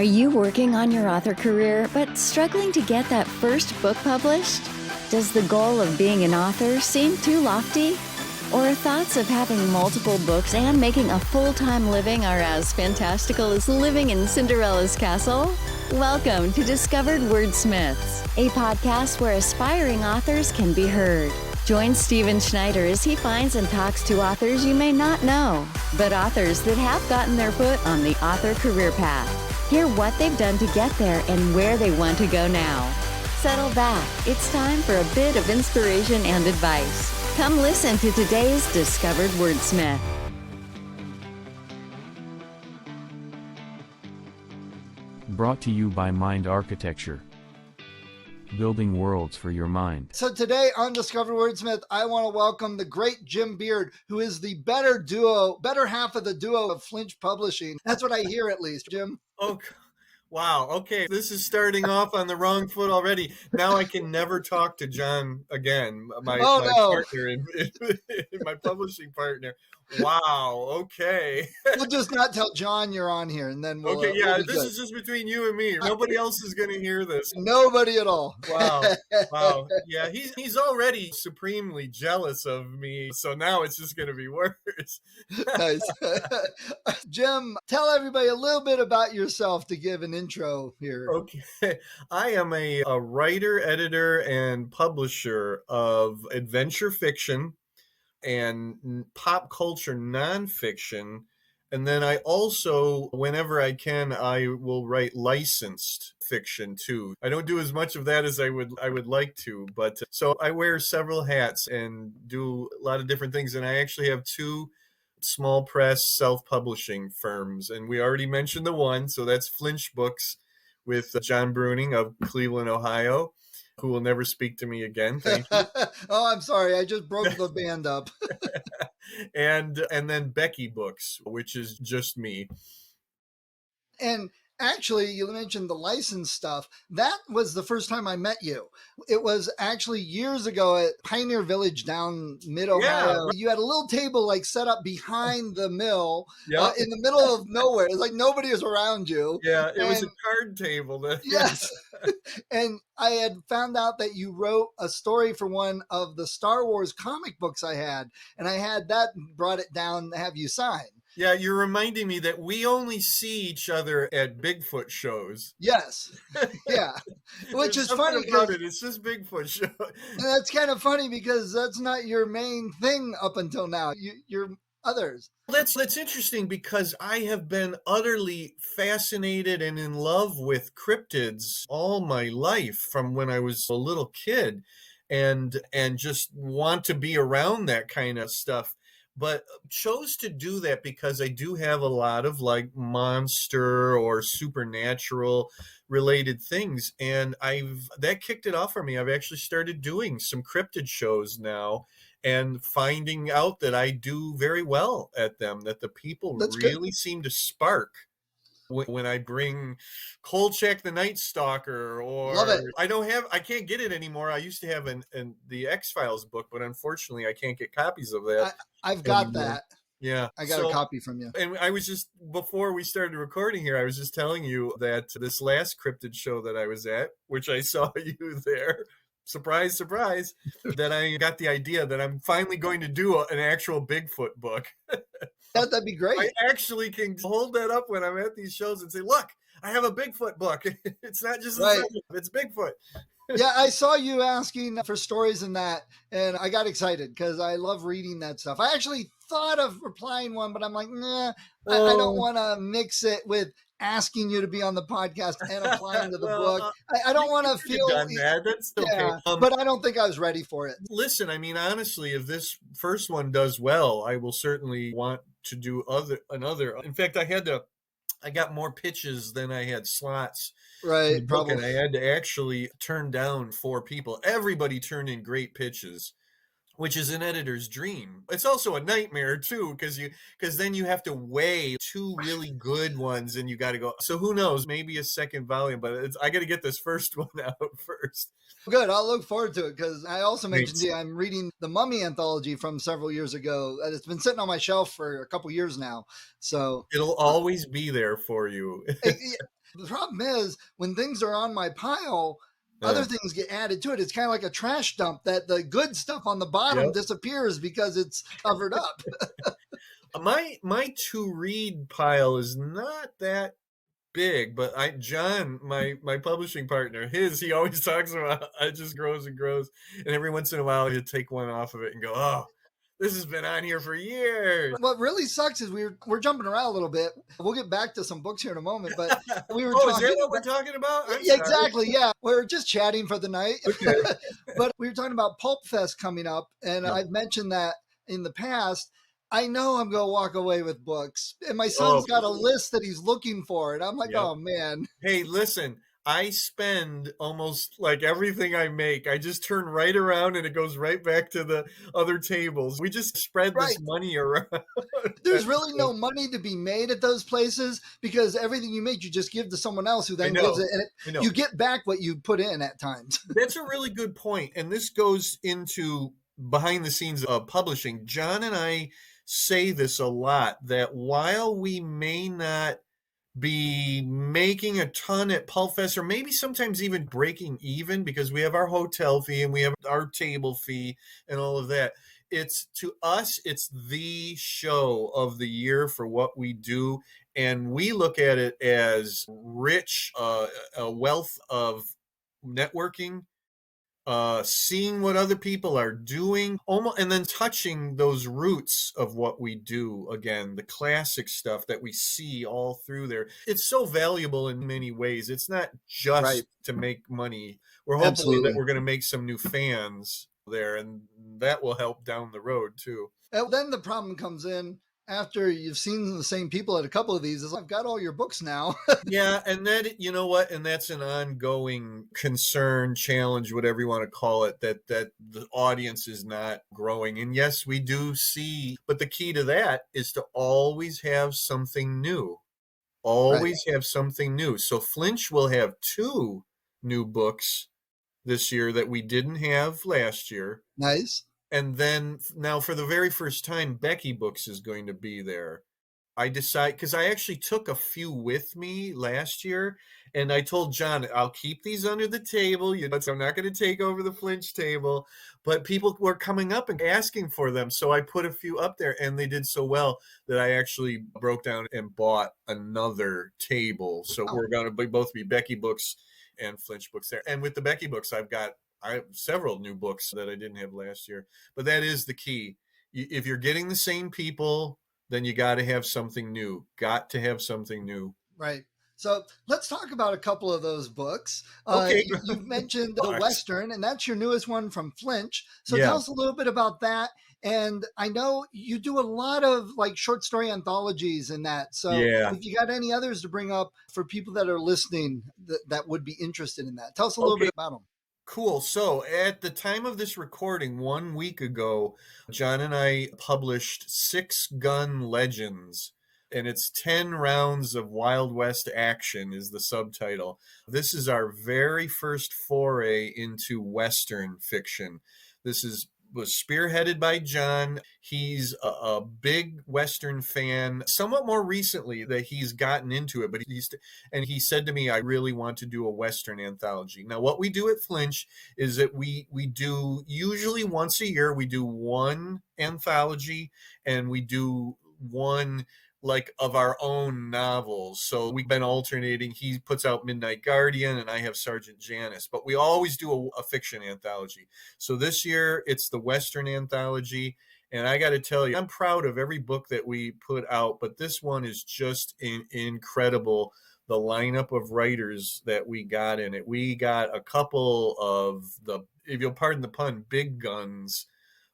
Are you working on your author career but struggling to get that first book published? Does the goal of being an author seem too lofty? Or thoughts of having multiple books and making a full-time living are as fantastical as living in Cinderella's castle? Welcome to Discovered Wordsmiths, a podcast where aspiring authors can be heard. Join Stephen Schneider as he finds and talks to authors you may not know, but authors that have gotten their foot on the author career path. Hear what they've done to get there and where they want to go now. Settle back. It's time for a bit of inspiration and advice. Come listen to today's Discovered Wordsmith. Brought to you by Mind Architecture. Building worlds for your mind. So today on Discovered Wordsmith, I want to welcome the great Jim Beard, who is the better half of the duo of Flinch Publishing. That's what I hear, at least. Jim? Oh, wow. Okay. This is starting off on the wrong foot already. Now I can never talk to John again, my partner, my publishing partner. Wow. Okay. We'll just not tell John you're on here, and then we'll. Okay. Yeah. We'll this is just between you and me. Nobody else is going to hear this. Nobody at all. Wow. Wow. Yeah. He's already supremely jealous of me. So now it's just going to be worse. Nice. Jim, tell everybody a little bit about yourself to give an intro here. Okay. I am a writer, editor, and publisher of adventure fiction and pop culture nonfiction. And then I also, whenever I can, I will write licensed fiction too. I don't do as much of that as I would like to, but so I wear several hats and do a lot of different things. And I actually have two small press self-publishing firms. And we already mentioned the one, so that's Flinch Books with John Bruening of Cleveland, Ohio, who will never speak to me again. Thank you. Oh, I'm sorry. I just broke the band up. and then Becky Books, which is just me. And actually, you mentioned the license stuff. That was the first time I met you. It was actually years ago at Pioneer Village down mid-Ohio. Yeah. You had a little table like set up behind the mill in the middle of nowhere. It's like nobody was around you. Yeah, it was a card table. Yes. And I had found out that you wrote a story for one of the Star Wars comic books I had. And I had that, brought it down to have you sign. Yeah, you're reminding me that we only see each other at Bigfoot shows. Yes. Yeah. Which is funny about it. It's just Bigfoot show. And that's kind of funny because that's not your main thing up until now. You're others. That's interesting because I have been utterly fascinated and in love with cryptids all my life from when I was a little kid and just want to be around that kind of stuff. But chose to do that because I do have a lot of like monster or supernatural related things. And that kicked it off for me. I've actually started doing some cryptid shows now and finding out that I do very well at them, that the people really seem to spark. When I bring Kolchak the Night Stalker, or I can't get it anymore. I used to have the X-files book, but unfortunately I can't get copies of that. I've got that. Yeah. I got a copy from you. And I was just, before we started recording here, I was just telling you that this last cryptid show that I was at, which I saw you there, surprise, surprise, that I got the idea that I'm finally going to do an actual Bigfoot book. That'd be great. I actually can hold that up when I'm at these shows and say, look, I have a Bigfoot book. It's not just it's Bigfoot. Yeah, I saw you asking for stories in that, and I got excited because I love reading that stuff. I actually thought of replying one, but I'm like, nah, I don't want to mix it with asking you to be on the podcast and applying to the book. I don't want to feel that. That's okay. Yeah, but I don't think I was ready for it. Listen, I mean, honestly, if this first one does well, I will certainly want to do another. In fact, I got more pitches than I had slots. Right, probably. And I had to actually turn down 4 people. Everybody turned in great pitches, which is an editor's dream. It's also a nightmare too, because then you have to weigh 2 really good ones, and you got to go. So who knows? Maybe a second volume, but I got to get this first one out first. Good. I'll look forward to it because I also mentioned to you, I'm reading the Mummy anthology from several years ago. It's been sitting on my shelf for a couple years now. So it'll always be there for you. The problem is when things are on my pile, other things get added to it. It's kind of like a trash dump that the good stuff on the bottom disappears because it's covered up. My to read pile is not that big, but John, my publishing partner, he always talks about it just grows and grows, and every once in a while he'll take one off of it and go, oh, this has been on here for years. What really sucks is we're jumping around a little bit. We'll get back to some books here in a moment, but we were talking. Is that what we're talking about? Yeah, exactly. Yeah, we're just chatting for the night. Okay. But we were talking about Pulpfest coming up, and I've mentioned that in the past. I know I'm going to walk away with books, and my son's got a list that he's looking for, and I'm like, oh man. Hey, listen. I spend almost like everything I make. I just turn right around and it goes right back to the other tables. We just spread this money around. There's really no money to be made at those places because everything you make, you just give to someone else who then gives it. And you get back what you put in at times. That's a really good point. And this goes into behind the scenes of publishing. John and I say this a lot, that while we may not be making a ton at Pulpfest, or maybe sometimes even breaking even because we have our hotel fee and we have our table fee and all of that. It's to us, it's the show of the year for what we do. And we look at it as rich, a wealth of networking, seeing what other people are doing, almost, and then touching those roots of what we do. Again, the classic stuff that we see all through there. It's so valuable in many ways. It's not just to make money. We're hoping that we're going to make some new fans there, and that will help down the road too. And then the problem comes in after you've seen the same people at a couple of these, is I've got all your books now. Yeah. And then, you know what? And that's an ongoing concern, challenge, whatever you want to call it, that the audience is not growing. And yes, we do see, but the key to that is to always have something new. Always have something new. So Flinch will have 2 new books this year that we didn't have last year. Nice. And then now for the very first time, Becky Books is going to be there. I decided, because I actually took a few with me last year, and I told John, I'll keep these under the table. So I'm not going to take over the Flinch table. But people were coming up and asking for them. So I put a few up there, and they did so well that I actually broke down and bought another table. So we're going to both be Becky Books and Flinch Books there. And with the Becky Books, I have several new books that I didn't have last year, but that is the key. If you're getting the same people, then you got to have something new. Got to have something new. Right. So let's talk about a couple of those books. Okay. You've mentioned the Western, and that's your newest one from Flinch. So tell us a little bit about that. And I know you do a lot of like short story anthologies in that. So if you got any others to bring up for people that are listening that would be interested in that, tell us a little bit about them. Cool. So at the time of this recording, 1 week ago, John and I published 6 Gun Legends, and it's 10 rounds of Wild West action is the subtitle. This is our very first foray into Western fiction. This was spearheaded by John. He's a big Western fan. Somewhat more recently that he's gotten into it, but he said to me, I really want to do a Western anthology. Now, what we do at Flinch is that we do usually once a year, we do one anthology, and we do one like of our own novels. So we've been alternating. He puts out Midnight Guardian and I have Sgt Janus, but we always do a fiction anthology. So this year it's the Western anthology. And I got to tell you, I'm proud of every book that we put out, but this one is just incredible. The lineup of writers that we got in it. We got a couple of if you'll pardon the pun, big guns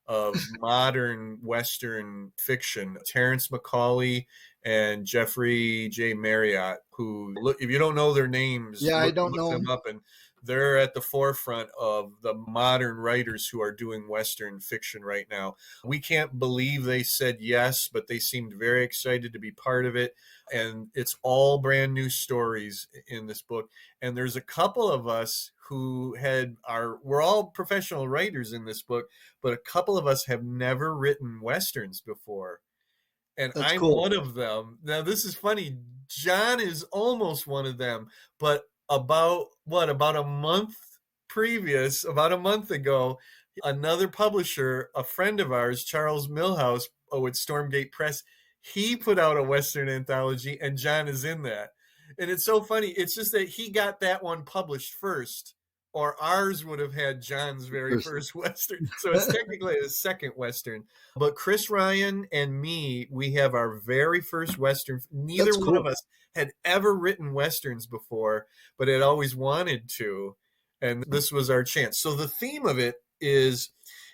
of modern Western fiction. Terrence McCauley and Jeffrey J. Marriott, who, if you don't know their names, I don't know them up, and they're at the forefront of the modern writers who are doing Western fiction right now. We can't believe they said yes, but they seemed very excited to be part of it. And it's all brand new stories in this book. And there's a couple of us who we're all professional writers in this book, but a couple of us have never written Westerns before. And I'm one of them. Now, this is funny. John is almost one of them, but about a month previous, about a month ago, another publisher, a friend of ours, Charles Milhouse, at Stormgate Press, he put out a Western anthology, and John is in that. And it's so funny. It's just that he got that one published first, or ours would have had John's very first Western. So it's technically a second Western. But Chris Ryan and me, we have our very first Western. Neither one of us had ever written Westerns before, but had always wanted to. And this was our chance. So the theme of it is,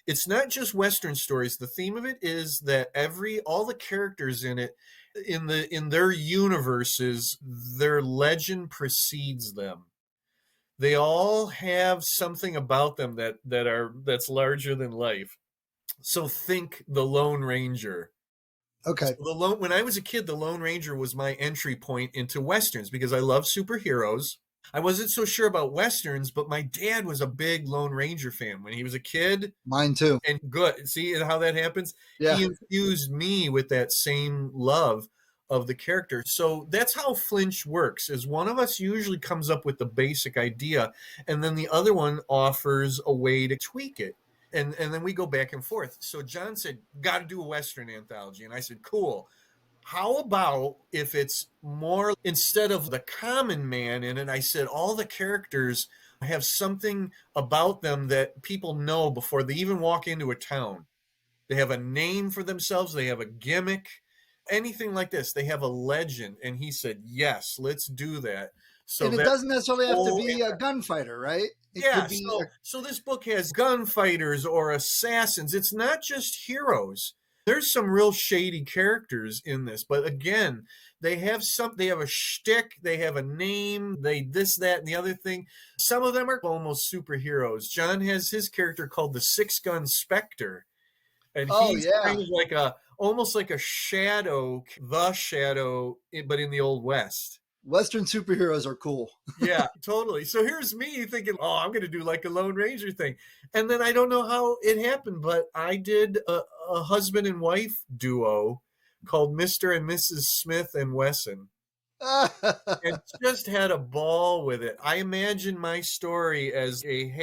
it's not just Western stories. The theme of it is that all the characters in it, in their universes, their legend precedes them. They all have something about them that's larger than life. So think the Lone Ranger. Okay. So when I was a kid, the Lone Ranger was my entry point into Westerns because I love superheroes. I wasn't so sure about Westerns, but my dad was a big Lone Ranger fan when he was a kid. Mine too. And good. See how that happens? Yeah. He infused me with that same love of the character. So that's how Flinch works, is one of us usually comes up with the basic idea, and then the other one offers a way to tweak it. And then we go back and forth. So John said, got to do a Western anthology. And I said, cool. How about if it's more, instead of the common man in it, I said all the characters have something about them that people know before they even walk into a town. They have a name for themselves. They have a gimmick, anything like this. They have a legend. And he said, yes, let's do that. So and it doesn't necessarily have to be a gunfighter, right? It yeah. could be so this book has gunfighters or assassins. It's not just heroes. There's some real shady characters in this, but again, they have a shtick, they have a name, they this, that, and the other thing. Some of them are almost superheroes. John has his character called the Six Gun Spectre, and he's kind of like almost like a shadow, the Shadow, but in the Old West. Western superheroes are cool. Yeah, totally. So here's me thinking, oh, I'm going to do like a Lone Ranger thing. And then I don't know how it happened, but I did a husband and wife duo called Mr. and Mrs. Smith and Wesson. And just had a ball with it. I imagine my story as a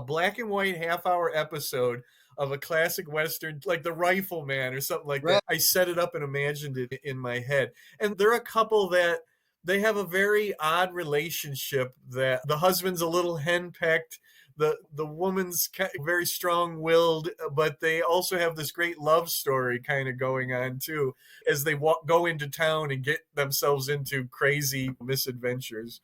black and white half-hour episode of a classic Western, like The Rifleman or something like that. I set it up and imagined it in my head. And there are a couple that they have a very odd relationship, that the husband's a little henpecked, the woman's very strong-willed, but they also have this great love story kind of going on too, as they go into town and get themselves into crazy misadventures.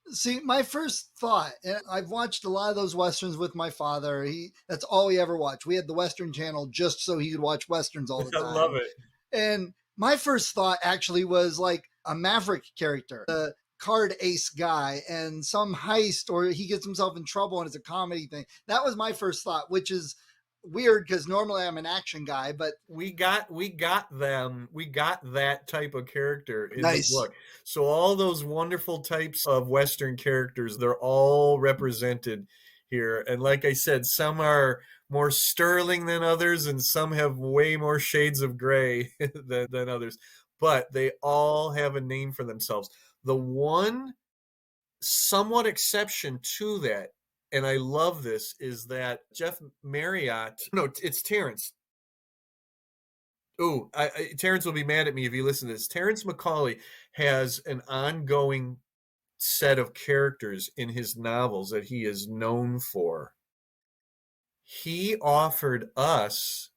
See, my first thought, and I've watched a lot of those Westerns with my father. That's all he ever watched. We had the Western channel just so he could watch Westerns all the time. I love it. And my first thought actually was like a Maverick character, the card ace guy, and some heist, or he gets himself in trouble and it's a comedy thing. That was my first thought, which is weird because normally I'm an action guy, but we got that type of character in nice. The book. So all those wonderful types of Western characters, they're all represented here. And like I said, some are more sterling than others, and some have way more shades of gray than others. But they all have a name for themselves. The one somewhat exception to that, and I love this, is that Jeff Marriott, no, it's Terrence. Oh, Terrence will be mad at me if you listen to this. Terrence McCauley has an ongoing set of characters in his novels that he is known for. He offered us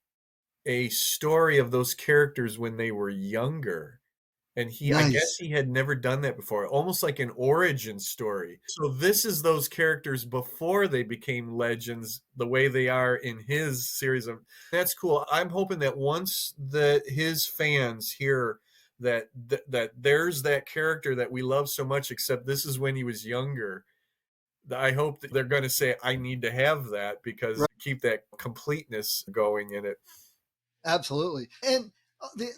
a story of those characters when they were younger. And nice. I guess he had never done that before, almost like an origin story. So this is those characters before they became legends, the way they are in his series of. That's cool. I'm hoping that once his fans hear that there's that character that we love so much, except this is when he was younger, I hope that they're going to say, I need to have that, because keep that completeness going in it. Absolutely. And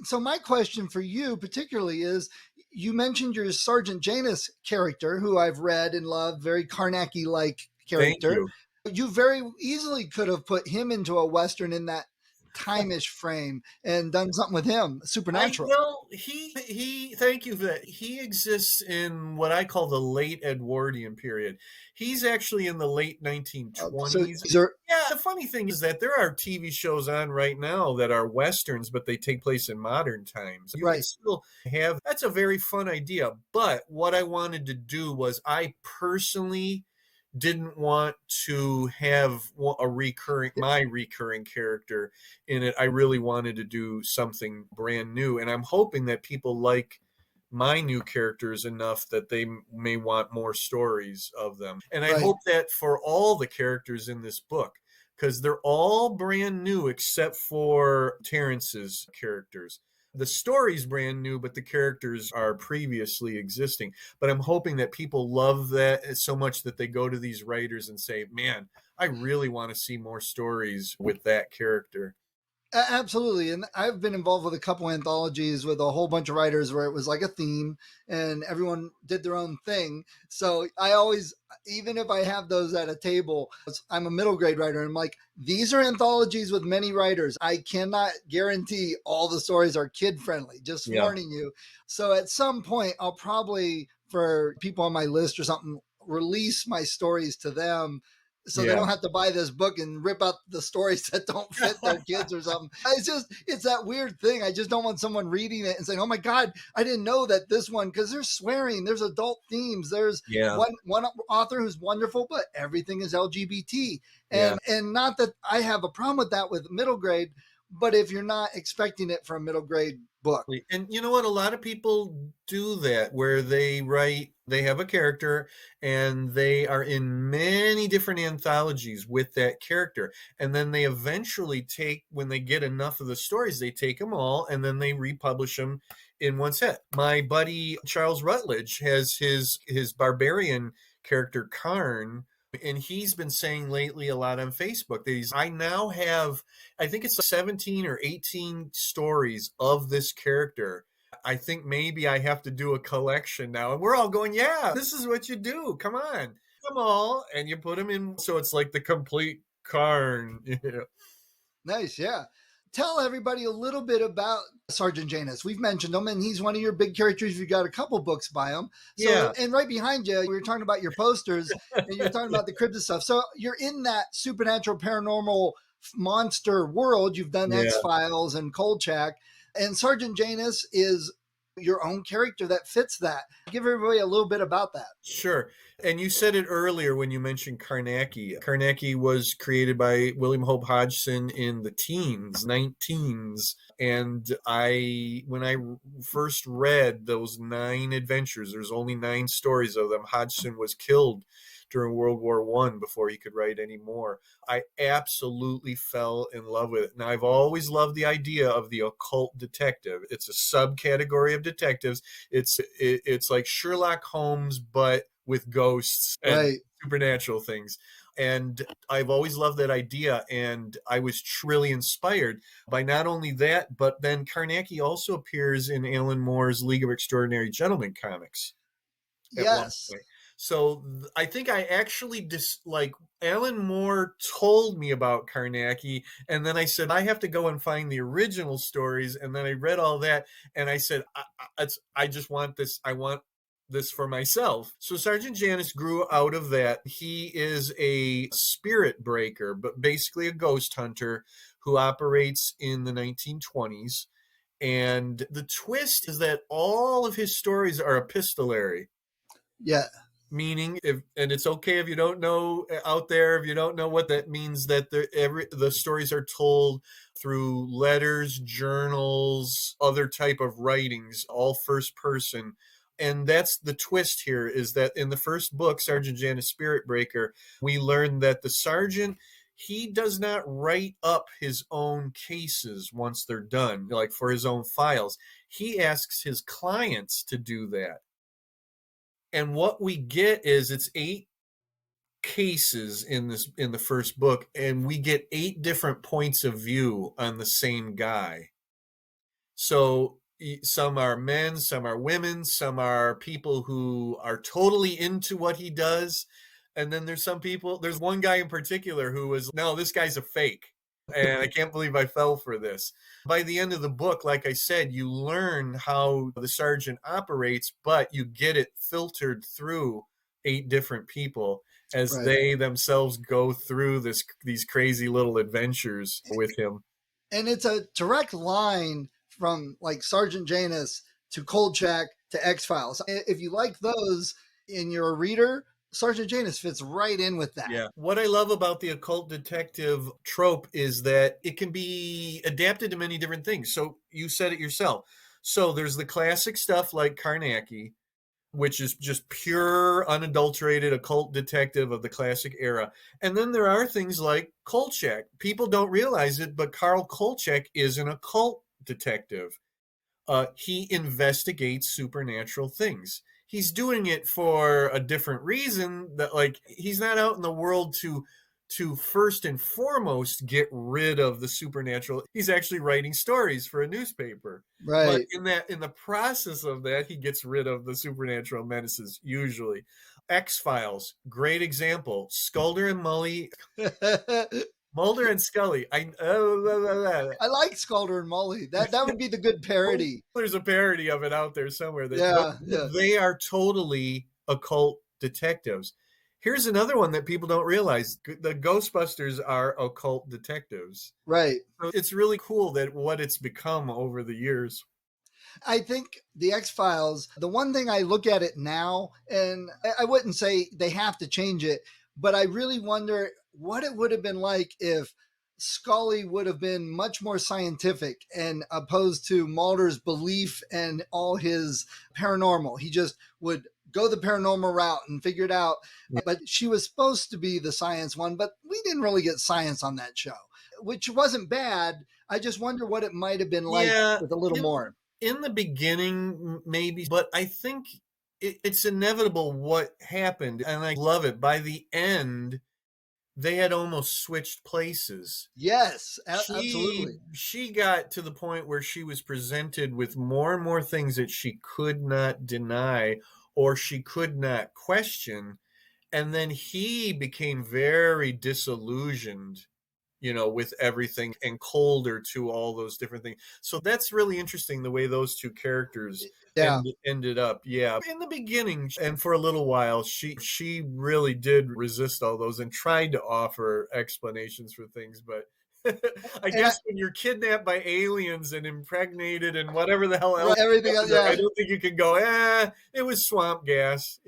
so my question for you particularly is, you mentioned your Sgt Janus character, who I've read and loved, very Carnacki-like character. Thank you. You very easily could have put him into a Western in that time-ish frame and done something with him, supernatural. He thank you for that. He exists in what I call the late Edwardian period. He's actually in the late 1920s. So these are Yeah, the funny thing is that there are TV shows on right now that are Westerns, but they take place in modern times. You can right. still have, that's a very fun idea. But what I wanted to do was I personally didn't want to have my recurring character in it. I really wanted to do something brand new. And I'm hoping that people like my new characters enough that they may want more stories of them. And I Right. hope that for all the characters in this book, because they're all brand new except for Terrence's characters. The story's brand new, but the characters are previously existing. But I'm hoping that people love that so much that they go to these writers and say, man, I really want to see more stories with that character. Absolutely. And I've been involved with a couple anthologies with a whole bunch of writers where it was like a theme and everyone did their own thing. So I always, even if I have those at a table, I'm a middle grade writer. And I'm like, these are anthologies with many writers. I cannot guarantee all the stories are kid friendly, just warning you. So at some point, I'll probably, for people on my list or something, release my stories to them so they don't have to buy this book and rip out the stories that don't fit their kids or something. It's that weird thing. I just don't want someone reading it and saying, oh my God, I didn't know that this one, because there's swearing, there's adult themes, there's one author who's wonderful, but everything is LGBT. And not that I have a problem with that with middle grade, but if you're not expecting it for a middle grade book. And you know what? A lot of people do that where they have a character and they are in many different anthologies with that character. And then they eventually when they get enough of the stories, they take them all and then they republish them in one set. My buddy Charles Rutledge has his barbarian character Karn, and he's been saying lately a lot on Facebook that I now have, I think it's 17 or 18 stories of this character. I think maybe I have to do a collection now. And we're all going, yeah, this is what you do. Come on. Come all. And you put them in. So it's like the complete Karn. Nice. Yeah. Tell everybody a little bit about Sgt Janus. We've mentioned him, and he's one of your big characters. You've got a couple books by him. So, and right behind you, we were talking about your posters, and you're talking about the cryptid stuff. So you're in that supernatural, paranormal monster world. You've done X-Files and Kolchak, and Sgt Janus is your own character that fits that. Give everybody a little bit about that. Sure. And you said it earlier when you mentioned Carnacki. Carnacki was created by William Hope Hodgson in the 19s. And when I first read those 9 adventures, there's only 9 stories of them. Hodgson was killed during World War I before he could write any more. I absolutely fell in love with it. Now, I've always loved the idea of the occult detective. It's a subcategory of detectives. It's like Sherlock Holmes, but with ghosts and supernatural things. And I've always loved that idea. And I was really inspired by not only that, but then Carnacki also appears in Alan Moore's League of Extraordinary Gentlemen comics. Yes. So I think I actually Alan Moore told me about Carnacki, and then I said, I have to go and find the original stories. And then I read all that, and I said, I just want this. I want this for myself. So Sgt Janus grew out of that. He is a spirit breaker, but basically a ghost hunter who operates in the 1920s. And the twist is that all of his stories are epistolary. Yeah. Meaning, and it's okay if you don't know out there, if you don't know what that means, that the stories are told through letters, journals, other type of writings, all first person. And that's the twist here, is that in the first book, Sgt Janus Spirit Breaker, we learn that the sergeant, he does not write up his own cases once they're done, like for his own files. He asks his clients to do that. And what we get is it's 8 cases in the first book, and we get 8 different points of view on the same guy. So some are men, some are women, some are people who are totally into what he does. And then there's one guy in particular who was, no, this guy's a fake. and I can't believe I fell for this. By the end of the book, like I said, you learn how the sergeant operates, but you get it filtered through 8 different people as Right. they themselves go through these crazy little adventures with him. And it's a direct line from like Sgt Janus to Kolchak to X-Files. If you like those and you're a reader, Sgt Janus fits right in with that. Yeah. What I love about the occult detective trope is that it can be adapted to many different things. So you said it yourself. So there's the classic stuff like Carnacki, which is just pure, unadulterated occult detective of the classic era. And then there are things like Kolchak. People don't realize it, but Karl Kolchak is an occult detective. He investigates supernatural things. He's doing it for a different reason, that like he's not out in the world to first and foremost get rid of the supernatural. He's actually writing stories for a newspaper. Right. But in the process of that, he gets rid of the supernatural menaces usually. X-Files, great example. Sculder and Mully, Mulder and Scully. I like Sculder and Mully. That would be the good parody. There's a parody of it out there somewhere. Yeah. They are totally occult detectives. Here's another one that people don't realize. The Ghostbusters are occult detectives. Right. So it's really cool that what it's become over the years. I think the X-Files, the one thing I look at it now, and I wouldn't say they have to change it, but I really wonder what it would have been like if Scully would have been much more scientific and opposed to Mulder's belief and all his paranormal. He just would go the paranormal route and figure it out. But she was supposed to be the science one, but we didn't really get science on that show, which wasn't bad. I just wonder what it might have been like with a little more. In the beginning, maybe, but I think it's inevitable what happened, and I love it. By the end, they had almost switched places. Yes, absolutely. She got to the point where she was presented with more and more things that she could not deny or she could not question. And then he became very disillusioned, with everything and colder to all those different things. So that's really interesting the way those two characters ended up. Yeah. In the beginning and for a little while, she really did resist all those and tried to offer explanations for things. But I guess when you're kidnapped by aliens and impregnated and whatever the hell else, everything else, I don't think you can go, it was swamp gas.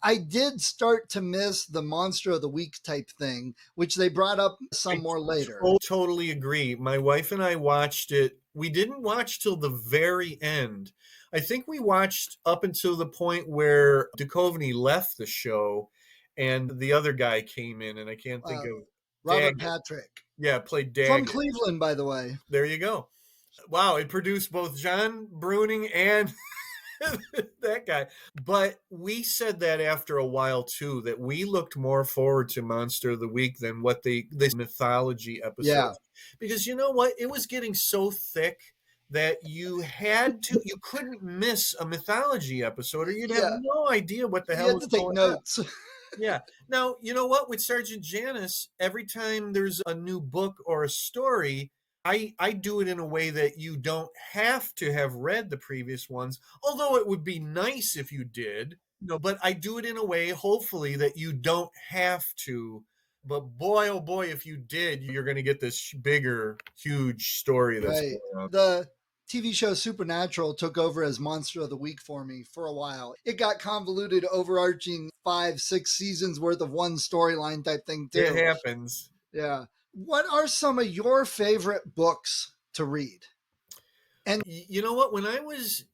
I did start to miss the Monster of the Week type thing, which they brought up more later. Totally agree. My wife and I watched it. We didn't watch till the very end. I think we watched up until the point where Duchovny left the show and the other guy came in, and I can't think of Robert Patrick. Yeah, played Daggett. From Cleveland, by the way. There you go. Wow, it produced both John Bruening and that guy. But we said that after a while, too, that we looked more forward to Monster of the Week than this mythology episode. Yeah. Because you know what? It was getting so thick that you couldn't miss a mythology episode or you'd have no idea what the hell was going on. Notes. Yeah. Now, you know what? With Sgt Janus, every time there's a new book or a story, I do it in a way that you don't have to have read the previous ones, although it would be nice if you did, but I do it in a way, hopefully, that you don't have to. But boy, oh boy, if you did, you're going to get this bigger, huge story that's going on. The TV show Supernatural took over as Monster of the Week for me for a while. It got convoluted, overarching 5-6 seasons worth of one storyline type thing too. It happens. Yeah. What are some of your favorite books to read? And you know what? When I was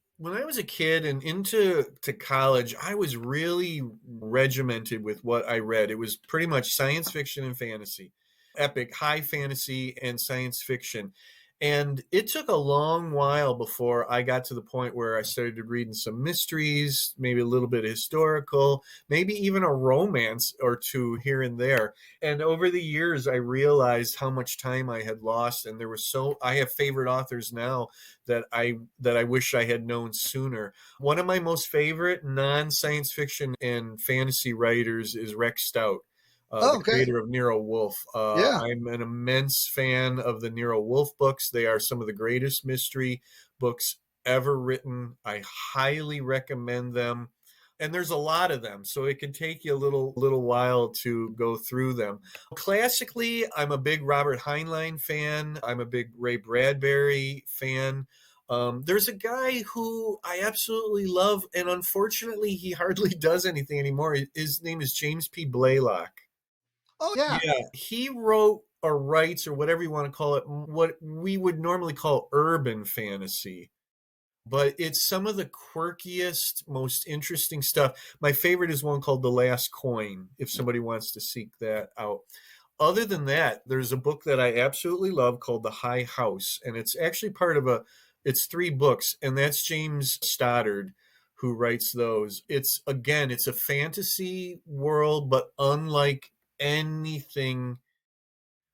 a kid and into college, I was really regimented with what I read. It was pretty much science fiction and fantasy, epic, high fantasy and science fiction. And it took a long while before I got to the point where I started reading some mysteries, maybe a little bit of historical, maybe even a romance or two here and there. And over the years, I realized how much time I had lost. And I have favorite authors now that I wish I had known sooner. One of my most favorite non-science fiction and fantasy writers is Rex Stout. Oh, the okay. creator of Nero Wolfe. Yeah. I'm an immense fan of the Nero Wolfe books. They are some of the greatest mystery books ever written. I highly recommend them. And there's a lot of them, so it can take you a little while to go through them. Classically, I'm a big Robert Heinlein fan. I'm a big Ray Bradbury fan. There's a guy who I absolutely love, and unfortunately, he hardly does anything anymore. His name is James P. Blaylock. Oh, yeah. Yeah, he wrote or writes, or whatever you want to call it, what we would normally call urban fantasy. But it's some of the quirkiest, most interesting stuff. My favorite is one called The Last Coin, if somebody wants to seek that out. Other than that, there's a book that I absolutely love called The High House, and it's actually part of it's 3 books, and that's James Stoddard who writes those. It's a fantasy world, but unlike anything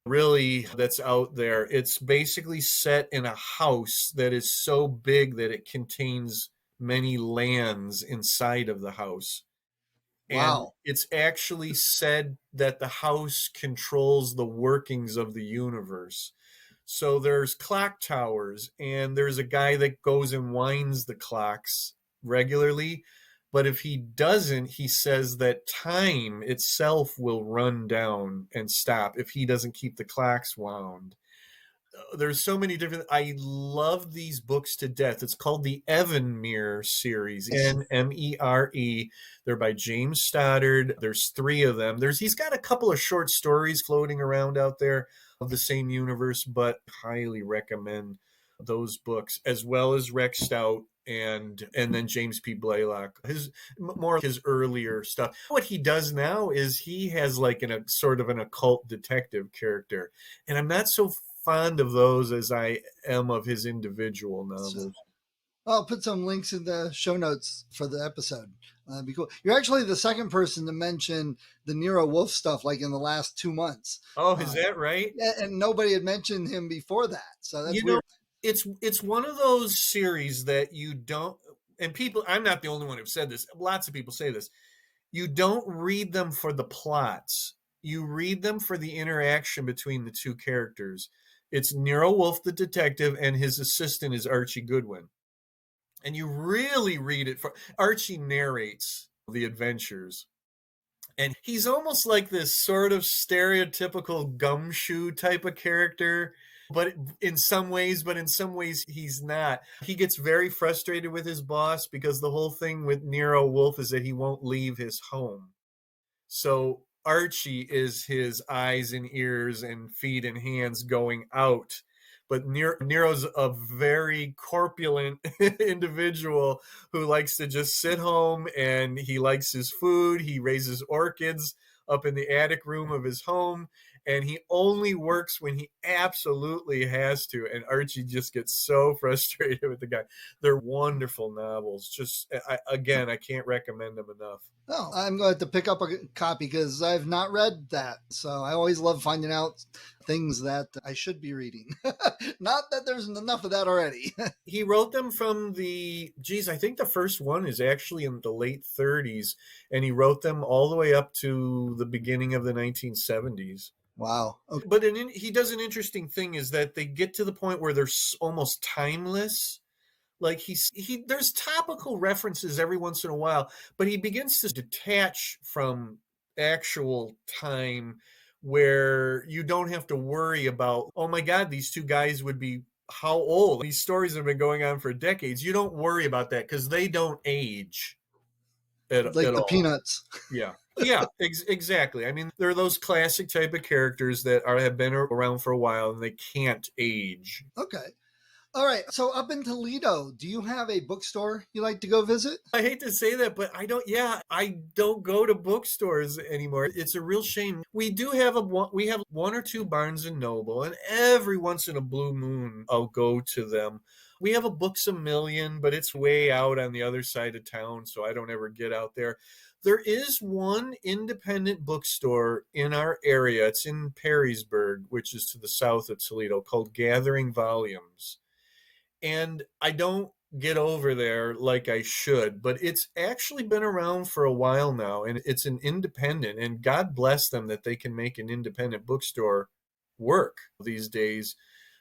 really that's out there. It's basically set in a house that is so big that it contains many lands inside of the house. And Wow. it's actually said that the house controls the workings of the universe. So there's clock towers, and there's a guy that goes and winds the clocks regularly. But if he doesn't, he says that time itself will run down and stop if he doesn't keep the clocks wound. There's so many different. I love these books to death. It's called the Evanmere series, Nmere. They're by James Stoddard. There's 3 of them. He's got a couple of short stories floating around out there of the same universe, but highly recommend those books, as well as Rex Stout and then James P. Blaylock. More of his earlier stuff. What he does now is he has like a sort of an occult detective character, and I'm not so fond of those as I am of his individual novels. I'll put some links in the show notes for the episode. That'd be cool. You're actually the second person to mention the Nero Wolfe stuff, like in the last 2 months. Oh, is that right? And nobody had mentioned him before that. So that's weird. It's one of those series that you don't, and people, I'm not the only one who've said this. Lots of people say this. You don't read them for the plots. You read them for the interaction between the 2 characters. It's Nero Wolfe, the detective, and his assistant is Archie Goodwin. And you really read it for Archie narrates the adventures. And he's almost like this sort of stereotypical gumshoe type of character, but in some ways he's not. He gets very frustrated with his boss because the whole thing with Nero Wolfe is that he won't leave his home. So Archie is his eyes and ears and feet and hands going out. But Nero's a very corpulent individual who likes to just sit home, and he likes his food. He raises orchids up in the attic room of his home, and he only works when he absolutely has to. And Archie just gets so frustrated with the guy. They're wonderful novels. Just, I can't recommend them enough. Oh, I'm going to have to pick up a copy because I've not read that. So I always love finding out things that I should be reading. Not that there's enough of that already. He wrote them from I think the first one is actually in the late 30s, and he wrote them all the way up to the beginning of the 1970s. Wow. Okay. But he does an interesting thing is that they get to the point where they're almost timeless. Like there's topical references every once in a while, but he begins to detach from actual time, where you don't have to worry about, oh my God, these 2 guys would be how old? These stories have been going on for decades. You don't worry about that because they don't age at Like the all. Peanuts. Yeah. Yeah, exactly. I mean, there are those classic type of characters that have been around for a while and they can't age. Okay. All right. So up in Toledo, do you have a bookstore you like to go visit? I hate to say that, but I don't go to bookstores anymore. It's a real shame. We have 1 or 2 Barnes and Noble, and every once in a blue moon I'll go to them. We have a Books A Million, but it's way out on the other side of town, so I don't ever get out there. There is one independent bookstore in our area. It's in Perrysburg, which is to the south of Toledo, called Gathering Volumes. And I don't get over there like I should, but it's actually been around for a while now, and it's an independent, and God bless them that they can make an independent bookstore work these days,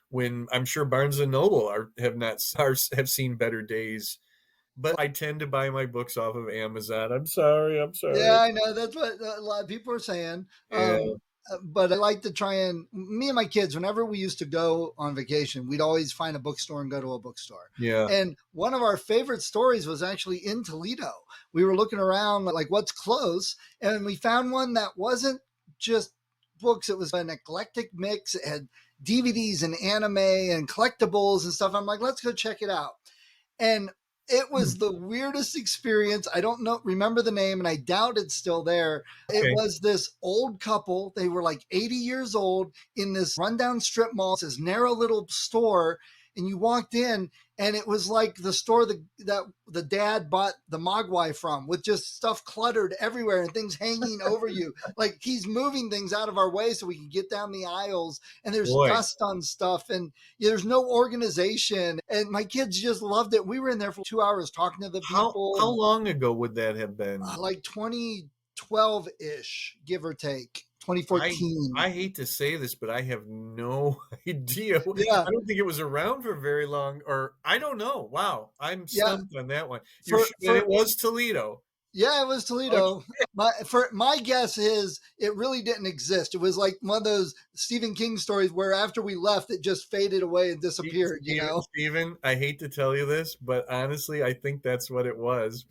when I'm sure Barnes and Noble have seen better days. But I tend to buy my books off of Amazon. I'm sorry. Yeah, I know. That's what a lot of people are saying. Yeah. But I like to try and, me and my kids, whenever we used to go on vacation, we'd always find a bookstore and go to a bookstore. Yeah. And one of our favorite stories was actually in Toledo. We were looking around like what's close, and we found one that wasn't just books. It was an eclectic mix. It had DVDs and anime and collectibles and stuff. I'm like, let's go check it out. And it was the weirdest experience. I don't remember the name, and I doubt it's still there. Okay. It was this old couple. They were like 80 years old in this rundown strip mall, this narrow little store. And you walked in, and it was like the store that the dad bought the Mogwai from, with just stuff cluttered everywhere and things hanging over you. Like he's moving things out of our way so we can get down the aisles, and there's dust on stuff, and there's no organization. And my kids just loved it. We were in there for 2 hours talking to the people. How long ago would that have been? Like 2012-ish, give or take. 2014. I hate to say this, but I have no idea. Yeah. I don't think it was around for very long, or I don't know. Wow. I'm stumped on that one. It was Toledo. Yeah, it was Toledo. Okay. My guess is it really didn't exist. It was like one of those Stephen King stories where after we left, it just faded away and disappeared. Stephen, I hate to tell you this, but honestly, I think that's what it was.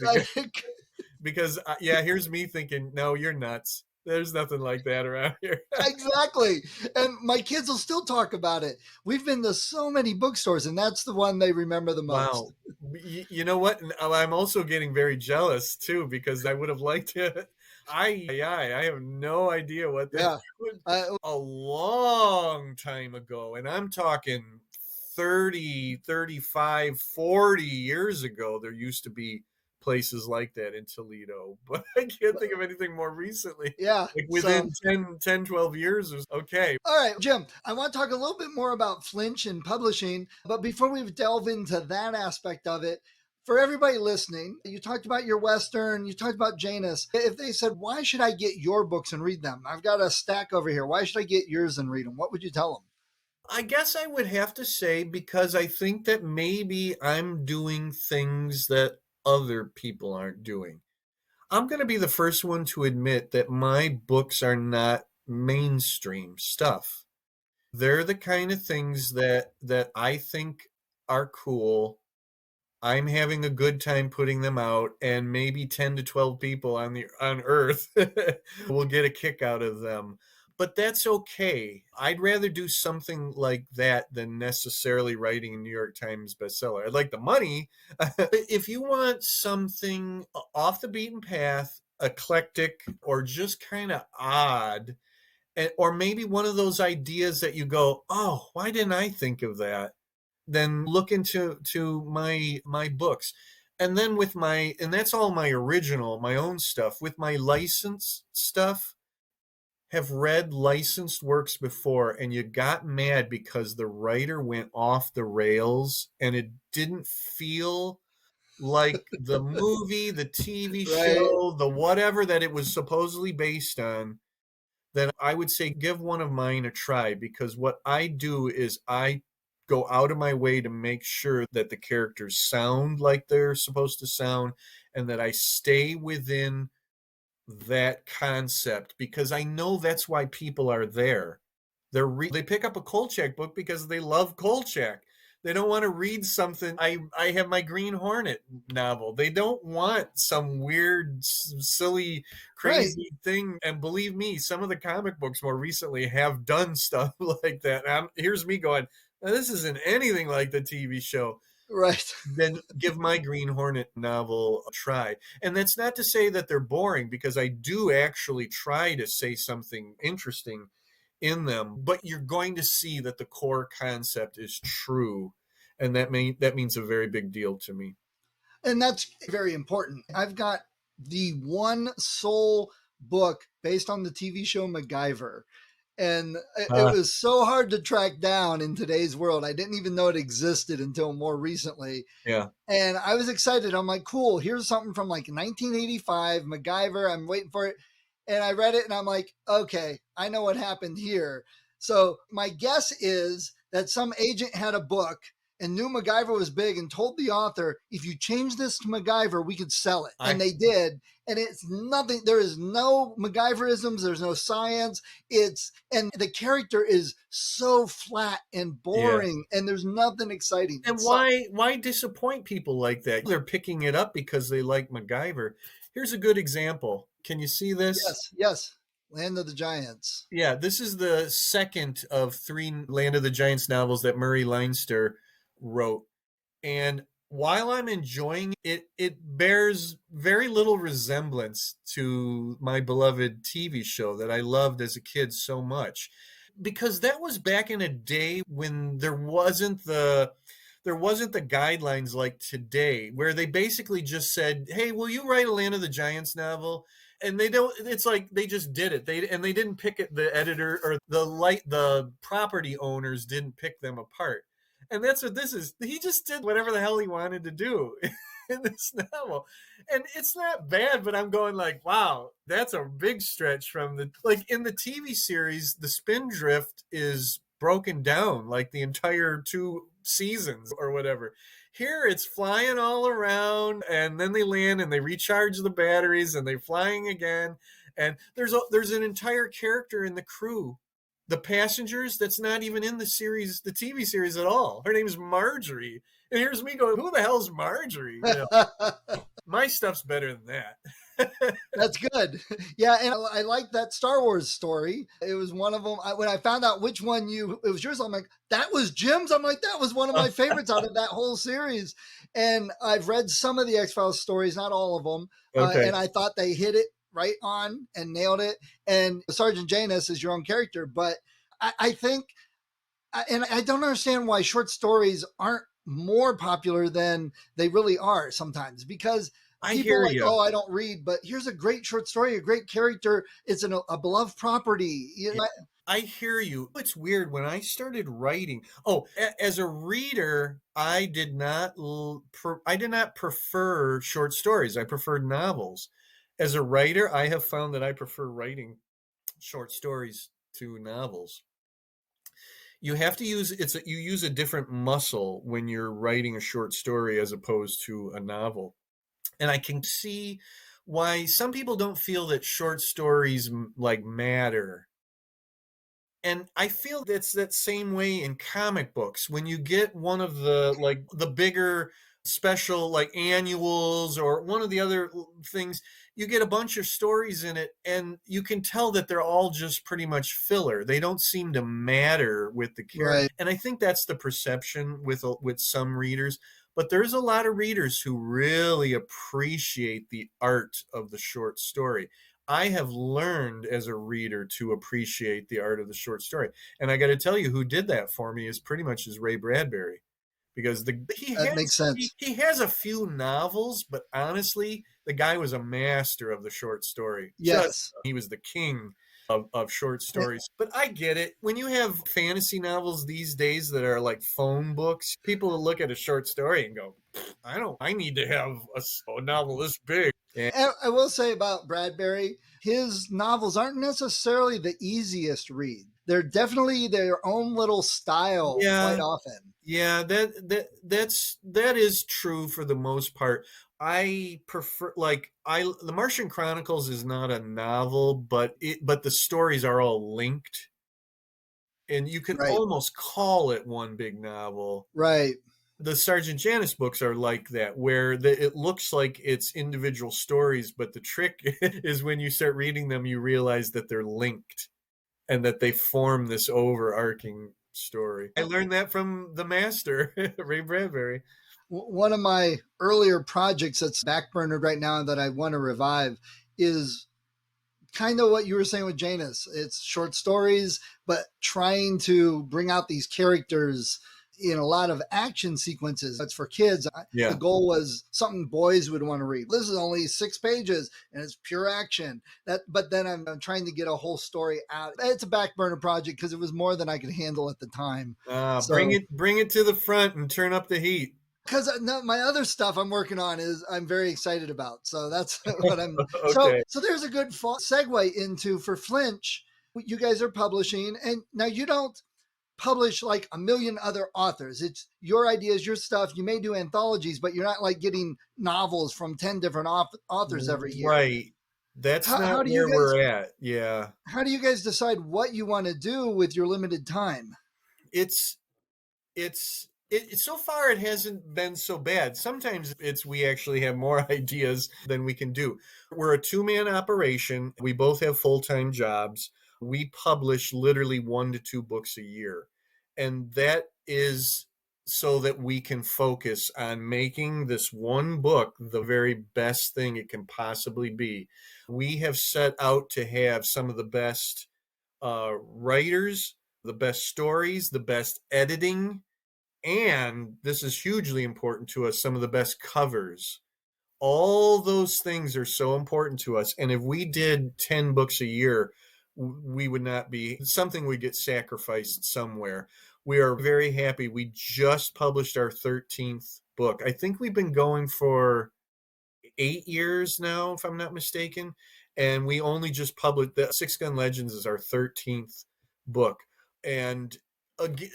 Because here's me thinking, no, you're nuts. There's nothing like that around here. Exactly. And my kids will still talk about it. We've been to so many bookstores, and that's the one they remember the most. Wow. You know what? I'm also getting very jealous, too, because I would have liked it. I have no idea what that was. A long time ago, and I'm talking 30, 35, 40 years ago, there used to be places like that in Toledo, but I can't think of anything more recently. Yeah. Like within 10, 12 years. Okay. All right, Jim, I want to talk a little bit more about Flinch and publishing, but before we delve into that aspect of it, for everybody listening, you talked about your Western, you talked about Janus. If they said, why should I get your books and read them? I've got a stack over here. Why should I get yours and read them? What would you tell them? I guess I would have to say, because I think that maybe I'm doing things that other people aren't doing. I'm going to be the first one to admit that my books are not mainstream stuff. They're the kind of things that I think are cool. I'm having a good time putting them out, and maybe 10 to 12 people on Earth will get a kick out of them. But that's okay. I'd rather do something like that than necessarily writing a New York Times bestseller. I'd like the money. If you want something off the beaten path, eclectic, or just kind of odd, or maybe one of those ideas that you go, oh, why didn't I think of that? Then look into my books. And then and that's all my original, my own stuff. With my licensed stuff, have read licensed works before, and you got mad because the writer went off the rails and it didn't feel like the movie, the TV show, the whatever that it was supposedly based on, then I would say give one of mine a try, because what I do is I go out of my way to make sure that the characters sound like they're supposed to sound, and that I stay within that concept, because I know that's why people are there. They pick up a Kolchak book because they love Kolchak. They don't want to read something. I have my Green Hornet novel. They don't want some weird, silly, crazy thing. And believe me, some of the comic books more recently have done stuff like that. Here's me going, this isn't anything like the TV show. Right. Then give my Green Hornet novel a try. And that's not to say that they're boring, because I do actually try to say something interesting in them, but you're going to see that the core concept is true. And that means a very big deal to me. And that's very important. I've got the one sole book based on the TV show MacGyver. And it was so hard to track down in today's world. I didn't even know it existed until more recently. Yeah. And I was excited. I'm like, cool, here's something from like 1985, MacGyver. I'm waiting for it. And I read it and I'm like, okay, I know what happened here. So my guess is that some agent had a book and knew MacGyver was big and told the author, if you change this to MacGyver, we could sell it. And they did. And it's nothing. There is no MacGyverisms. There's no science. And the character is so flat and boring, and there's nothing exciting. And why disappoint people like that? They're picking it up because they like MacGyver. Here's a good example. Can you see this? Yes. Land of the Giants. Yeah, this is the second of 3 Land of the Giants novels that Murray Leinster wrote. And while I'm enjoying it, it bears very little resemblance to my beloved TV show that I loved as a kid so much. Because that was back in a day when there wasn't the guidelines like today, where they basically just said, hey, will you write a Land of the Giants novel? And it's like they just did it. They didn't pick it, the editor or the property owners didn't pick them apart. And that's what this is. He just did whatever the hell he wanted to do in this novel. And it's not bad, but I'm going like, wow, that's a big stretch from in the TV series, the Spindrift is broken down like the entire 2 seasons or whatever. Here it's flying all around, and then they land and they recharge the batteries and they're flying again. And there's an entire character in the crew, the passengers, that's not even in the TV series at all. Her name's Marjorie. And here's me going, who the hell's Marjorie? You know, my stuff's better than that. That's good. Yeah, and I like that Star Wars story. It was one of them. When I found out which one it was yours, I'm like, that was Jim's. I'm like, that was one of my favorites out of that whole series. And I've read some of the X-Files stories, not all of them. Okay. And I thought they hit it right on and nailed it. And Sgt Janus is your own character. But I think, and I don't understand why short stories aren't more popular than they really are sometimes, because people like, oh, I don't read, but here's a great short story, a great character. It's a beloved property. You know? I hear you. It's weird when I started writing. Oh, as a reader, I did not prefer short stories. I preferred novels. As a writer, I have found that I prefer writing short stories to novels. You have to use you use a different muscle when you're writing a short story as opposed to a novel. And I can see why some people don't feel that short stories matter. And I feel that's that same way in comic books. When you get one of the bigger special annuals or one of the other things, you get a bunch of stories in it, and you can tell that they're all just pretty much filler. They don't seem to matter with the character. Right. And I think that's the perception with some readers. But there's a lot of readers who really appreciate the art of the short story. I have learned as a reader to appreciate the art of the short story. And I got to tell you, who did that for me is pretty much Ray Bradbury. Because makes sense. He has a few novels, but honestly, the guy was a master of the short story. Yes. He was the king of short stories. But I get it. When you have fantasy novels these days that are like phone books, people will look at a short story and go, I need to have a novel this big. And I will say about Bradbury, his novels aren't necessarily the easiest read. They're definitely their own little style quite often. Yeah, that is true for the most part. I prefer The Martian Chronicles is not a novel, but the stories are all linked, and you can almost call it one big novel. Right. The Sgt Janus books are like that, where it looks like it's individual stories, but the trick is when you start reading them, you realize that they're linked and that they form this overarching story. I learned that from the master, Ray Bradbury. One of my earlier projects that's backburnered right now that I want to revive is kind of what you were saying with Janus. It's short stories, but trying to bring out these characters in a lot of action sequences. It's for kids. The goal was something boys would want to read. This is only 6 pages and it's pure action. But then I'm trying to get a whole story out. It's a back burner project because it was more than I could handle at the time. Bring it to the front and turn up the heat. Because my other stuff I'm working on is I'm very excited about. So that's what I'm. Okay. So there's a good segue into for Flinch. You guys are publishing, and now you don't publish like a million other authors. It's your ideas, your stuff. You may do anthologies, but you're not like getting novels from 10 different authors every year. Right. That's not where we're at. Yeah. How do you guys decide what you want to do with your limited time? It's so far it hasn't been so bad. Sometimes we actually have more ideas than we can do. We're a 2-man operation. We both have full-time jobs. We publish literally 1 to 2 books a year. And that is so that we can focus on making this one book the very best thing it can possibly be. We have set out to have some of the best writers, the best stories, the best editing, and this is hugely important to us, some of the best covers. All those things are so important to us. And if we did 10 books a year, we would not be, something would get sacrificed somewhere. We are very happy. We just published our 13th book. I think we've been going for 8 years now, if I'm not mistaken. And we only just published, the Six Gun Legends is our 13th book. And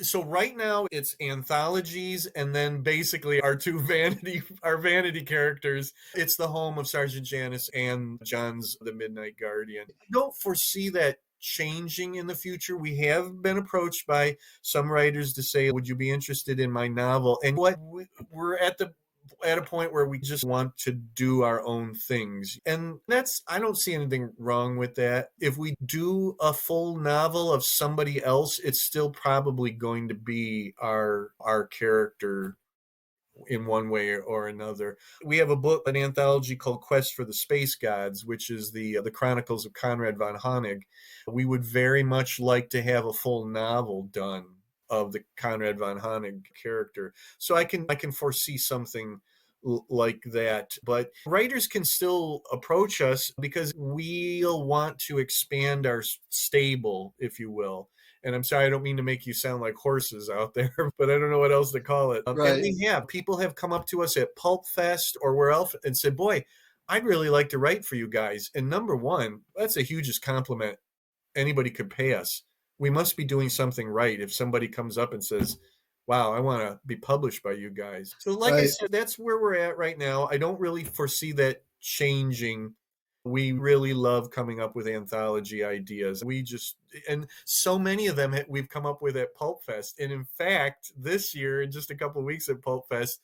so right now it's anthologies and then basically our vanity characters. It's the home of Sgt Janus and John's The Midnight Guardian. I don't foresee that changing in the future. We have been approached by some writers to say, would you be interested in my novel? And we're at a point where we just want to do our own things. And I don't see anything wrong with that. If we do a full novel of somebody else, it's still probably going to be our character in one way or another. We have a book, an anthology called Quest for the Space Gods, which is the Chronicles of Conrad von Honig. We would very much like to have a full novel done of the Conrad von Honig character. So I can foresee something like that. But writers can still approach us because we'll want to expand our stable, if you will. And I'm sorry, I don't mean to make you sound like horses out there, but I don't know what else to call it. Right. And people have come up to us at Pulpfest or where else and said, boy, I'd really like to write for you guys. And number one, that's the hugest compliment anybody could pay us. We must be doing something right if somebody comes up and says, wow, I want to be published by you guys. So like I said, that's where we're at right now. I don't really foresee that changing. We really love coming up with anthology ideas. And so many of them we've come up with at Pulpfest. And in fact, this year, in just a couple of weeks at Pulpfest,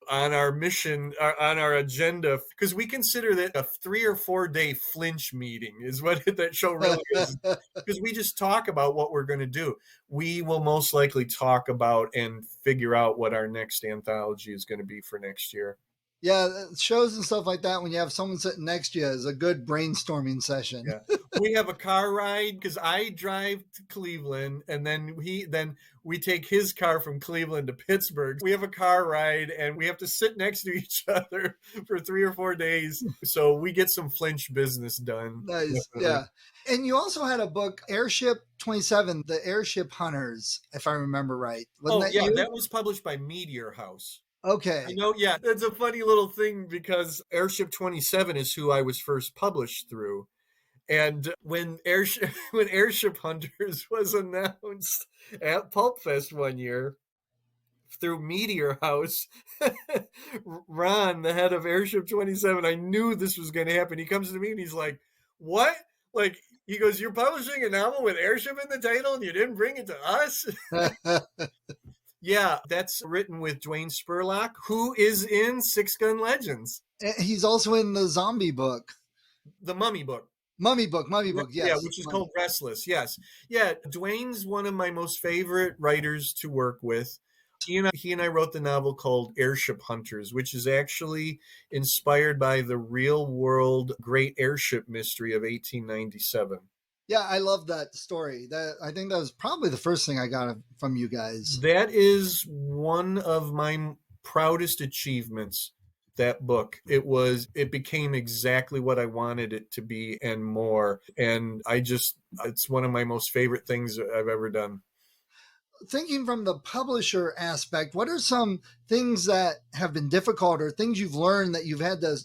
on our mission, on our agenda, because we consider that a 3 or 4 day Flinch meeting is what that show really is. Because we just talk about what we're going to do. We will most likely talk about and figure out what our next anthology is going to be for next year. Yeah, shows and stuff like that, when you have someone sitting next to you, is a good brainstorming session. Yeah. We have a car ride because I drive to Cleveland, and then we take his car from Cleveland to Pittsburgh. We have a car ride, and we have to sit next to each other for 3 or 4 days. So we get some Flinch business done. Nice, yeah. And you also had a book, Airship 27, The Airship Hunters, if I remember right. That was published by Meteor House. Okay. I know, yeah. It's a funny little thing because Airship 27 is who I was first published through. And when Airship Hunters was announced at Pulpfest one year through Meteor House, Ron, the head of Airship 27, I knew this was going to happen. He comes to me and he's like, what? Like, he goes, you're publishing a novel with Airship in the title and you didn't bring it to us? Yeah, that's written with Dwayne Spurlock, who is in Six Gun Legends. He's also in the zombie book. The Mummy book. Mummy book, yes. Yeah, which is called Restless, yes. Yeah, Dwayne's one of my most favorite writers to work with. He and I wrote the novel called Airship Hunters, which is actually inspired by the real-world great airship mystery of 1897. Yeah, I love that story. That I think that was probably the first thing I got from you guys. That is one of my proudest achievements. That book. It became exactly what I wanted it to be and more. And it's one of my most favorite things I've ever done. Thinking from the publisher aspect, what are some things that have been difficult or things you've learned that you've had to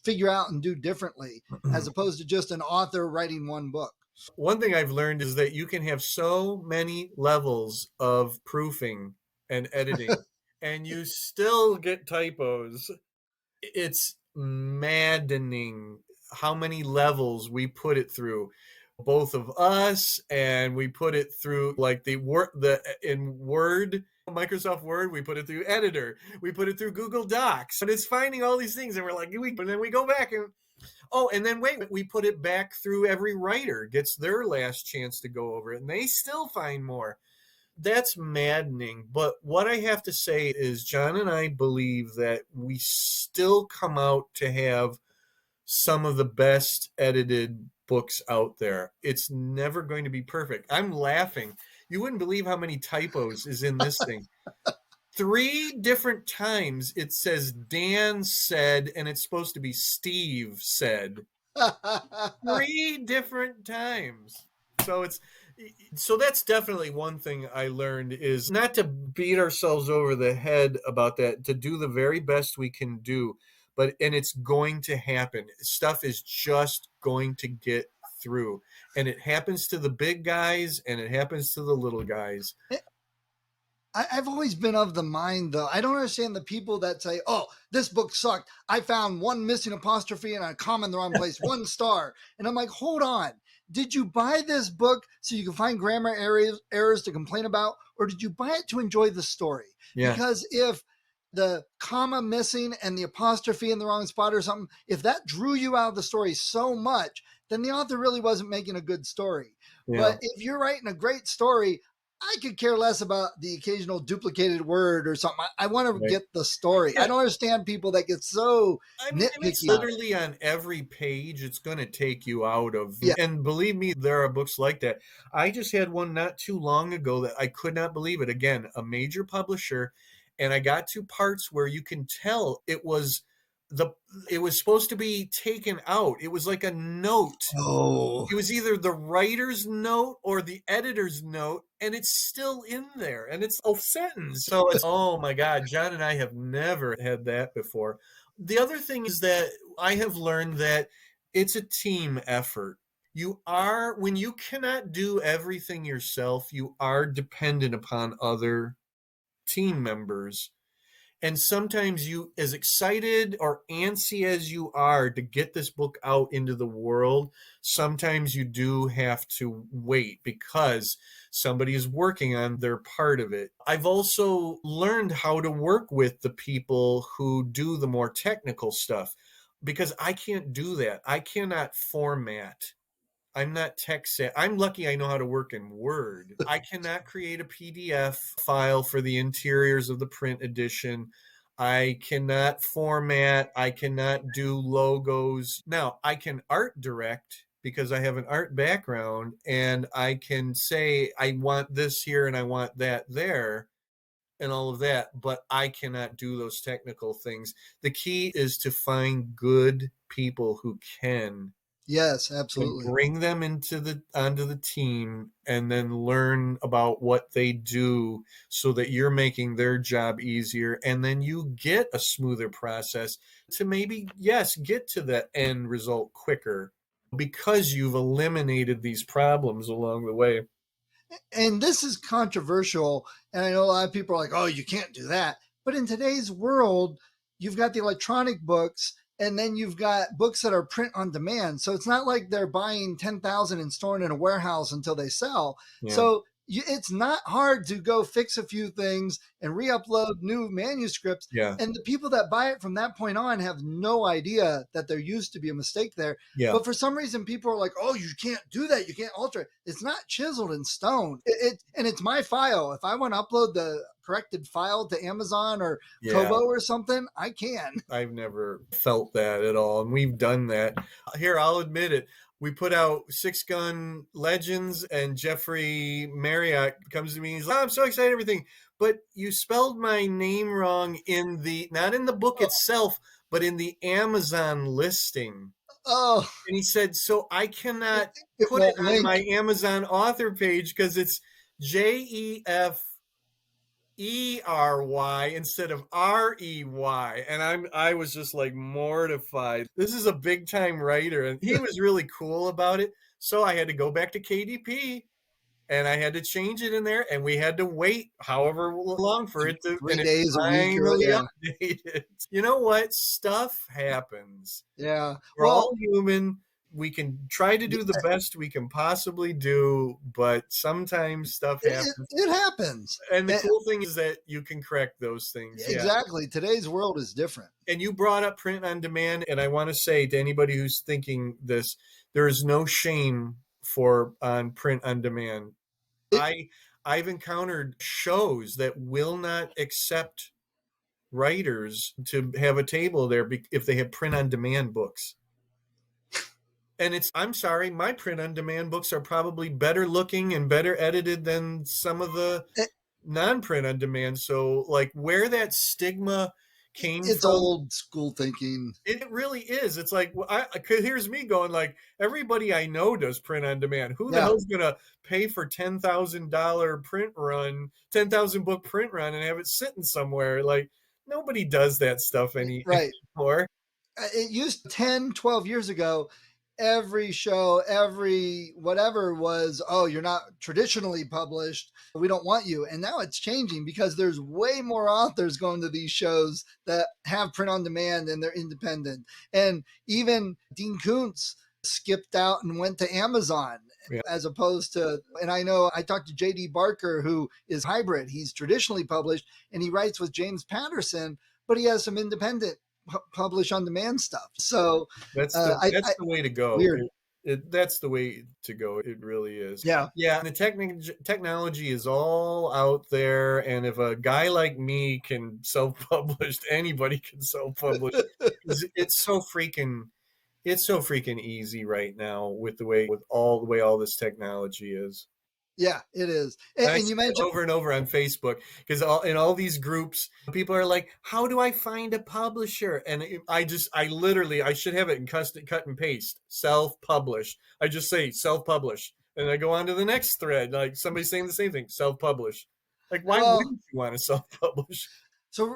figure out and do differently as opposed to just an author writing one book? One thing I've learned is that you can have so many levels of proofing and editing and you still get typos. It's maddening how many levels we put it through, both of us, and we put it through like in Word, Microsoft Word, we put it through editor, we put it through Google Docs, and it's finding all these things, and we're like, and then we go back and and then we put it back through. Every writer gets their last chance to go over it, and they still find more. That's maddening. But what I have to say is John and I believe that we still come out to have some of the best edited books out there. It's never going to be perfect. I'm laughing. You wouldn't believe how many typos is in this thing. 3 different times it says Dan said, and it's supposed to be Steve said. 3 different times. So that's definitely one thing I learned, is not to beat ourselves over the head about that, to do the very best we can do. And it's going to happen. Stuff is just going to get through. And it happens to the big guys and it happens to the little guys. I've always been of the mind, though. I don't understand the people that say, oh, this book sucked. I found one missing apostrophe and a comma in the wrong place, 1 star. And I'm like, hold on. Did you buy this book so you can find grammar errors to complain about? Or did you buy it to enjoy the story? Yeah. Because if the comma missing and the apostrophe in the wrong spot or something, if that drew you out of the story so much, then the author really wasn't making a good story. Yeah. But if you're writing a great story, I could care less about the occasional duplicated word or something. I want to get the story. I don't understand people that get so nitpicky. It's literally on every page. It's going to take you out of. Yeah. And believe me, there are books like that. I just had one not too long ago that I could not believe it. Again, a major publisher. And I got to parts where you can tell it was supposed to be taken out. It was like a note. Oh. It was either the writer's note or the editor's note, and it's still in there, and it's a sentence. So oh my God, John and I have never had that before. The other thing is that I have learned that it's a team effort. When you cannot do everything yourself, you are dependent upon other team members. And sometimes you, as excited or antsy as you are to get this book out into the world, sometimes you do have to wait because somebody is working on their part of it. I've also learned how to work with the people who do the more technical stuff, because I can't do that. I cannot format. I'm not tech savvy. I'm lucky I know how to work in Word. I cannot create a PDF file for the interiors of the print edition. I cannot format. I cannot do logos. Now, I can art direct because I have an art background, and I can say, I want this here and I want that there and all of that, but I cannot do those technical things. The key is to find good people who can. Yes, absolutely. Bring them onto the team and then learn about what they do so that you're making their job easier. And then you get a smoother process to maybe, yes, get to the end result quicker because you've eliminated these problems along the way. And this is controversial. And I know a lot of people are like, oh, you can't do that. But in today's world, you've got the electronic books, and then you've got books that are print on demand. So it's not like they're buying 10,000 and storing in a warehouse until they sell. Yeah. So it's not hard to go fix a few things and re-upload new manuscripts. Yeah. And the people that buy it from that point on have no idea that there used to be a mistake there. Yeah. But for some reason, people are like, oh, you can't do that. You can't alter it. It's not chiseled in stone. And it's my file. If I want to upload the corrected file to Amazon or Yeah. Kobo or something, I can. I've never felt that at all, and we've done that. Here, I'll admit it. We put out Six Gun Legends, and Jeffrey Marriott comes to me and he's like, I'm so excited, everything. But you spelled my name wrong not in the book itself, but in the Amazon listing. Oh, And he said, so I cannot it put it won't on link. my Amazon author page because it's Jeffrey instead of Rey. And I was just like mortified. This is a big time writer, and he was really cool about it. So I had to go back to KDP and I had to change it in there, and we had to wait however long for it to 3 days a week. finally Yeah. updated. You know what? Stuff happens. Yeah. We're all human. We can try to do the best we can possibly do, but sometimes stuff happens. It happens. And the cool thing is that you can correct those things. Exactly. Today's world is different. And you brought up print on demand, and I want to say to anybody who's thinking this, there is no shame on print on demand. I've encountered shows that will not accept writers to have a table there if they have print on demand books. And I'm sorry, my print on demand books are probably better looking and better edited than some of the non-print on demand. So like where that stigma came it's from, old school thinking. It really is. It's like, here's me going like, everybody I know does print on demand. Who the hell's going to pay for $10,000 print run, 10,000 book print run and have it sitting somewhere? Like nobody does that stuff anymore. It used 10, 12 years ago. Every show, every whatever was, oh, you're not traditionally published. We don't want you. And now it's changing because there's way more authors going to these shows that have print on demand and they're independent. And even Dean Koontz skipped out and went to Amazon as opposed to, and I know I talked to J.D. Barker, who is hybrid. He's traditionally published and he writes with James Patterson, but he has some independent publish on demand stuff. So that's the way to go. Weird. That's the way to go. It really is. Yeah. And the technology is all out there. And if a guy like me can self-publish, anybody can self-publish. It's so freaking easy right now with all the way all this technology is. Yeah, it is. And you mentioned over and over on Facebook, because in all these groups, people are like, how do I find a publisher? And I should have it in cut and paste, self-publish. I just say self-publish. And I go on to the next thread, like somebody saying the same thing, self-publish. Like, why wouldn't you want to self-publish? So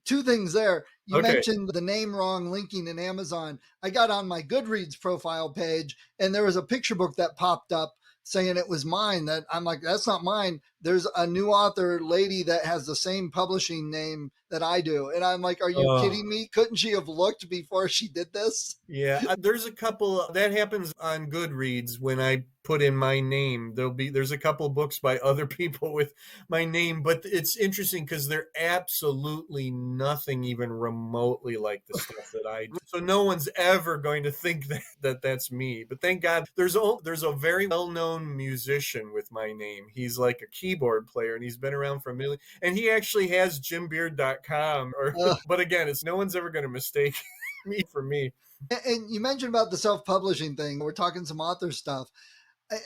two things there. You mentioned the name wrong linking in Amazon. I got on my Goodreads profile page and there was a picture book that popped up saying it was mine. That I'm like, that's not mine. There's a new author lady that has the same publishing name that I do. And I'm like, are you kidding me? Couldn't she have looked before she did this? Yeah, there's a couple that happens on Goodreads when I put in my name. There's a couple books by other people with my name, but it's interesting because they're absolutely nothing even remotely like the stuff that I do. So no one's ever going to think that that's me. But thank God there's a very well-known musician with my name. He's like a keyboard player and he's been around for a million, and he actually has jimbeard.com but again, no one's ever going to mistake me for me. And you mentioned about the self-publishing thing. We're talking some author stuff.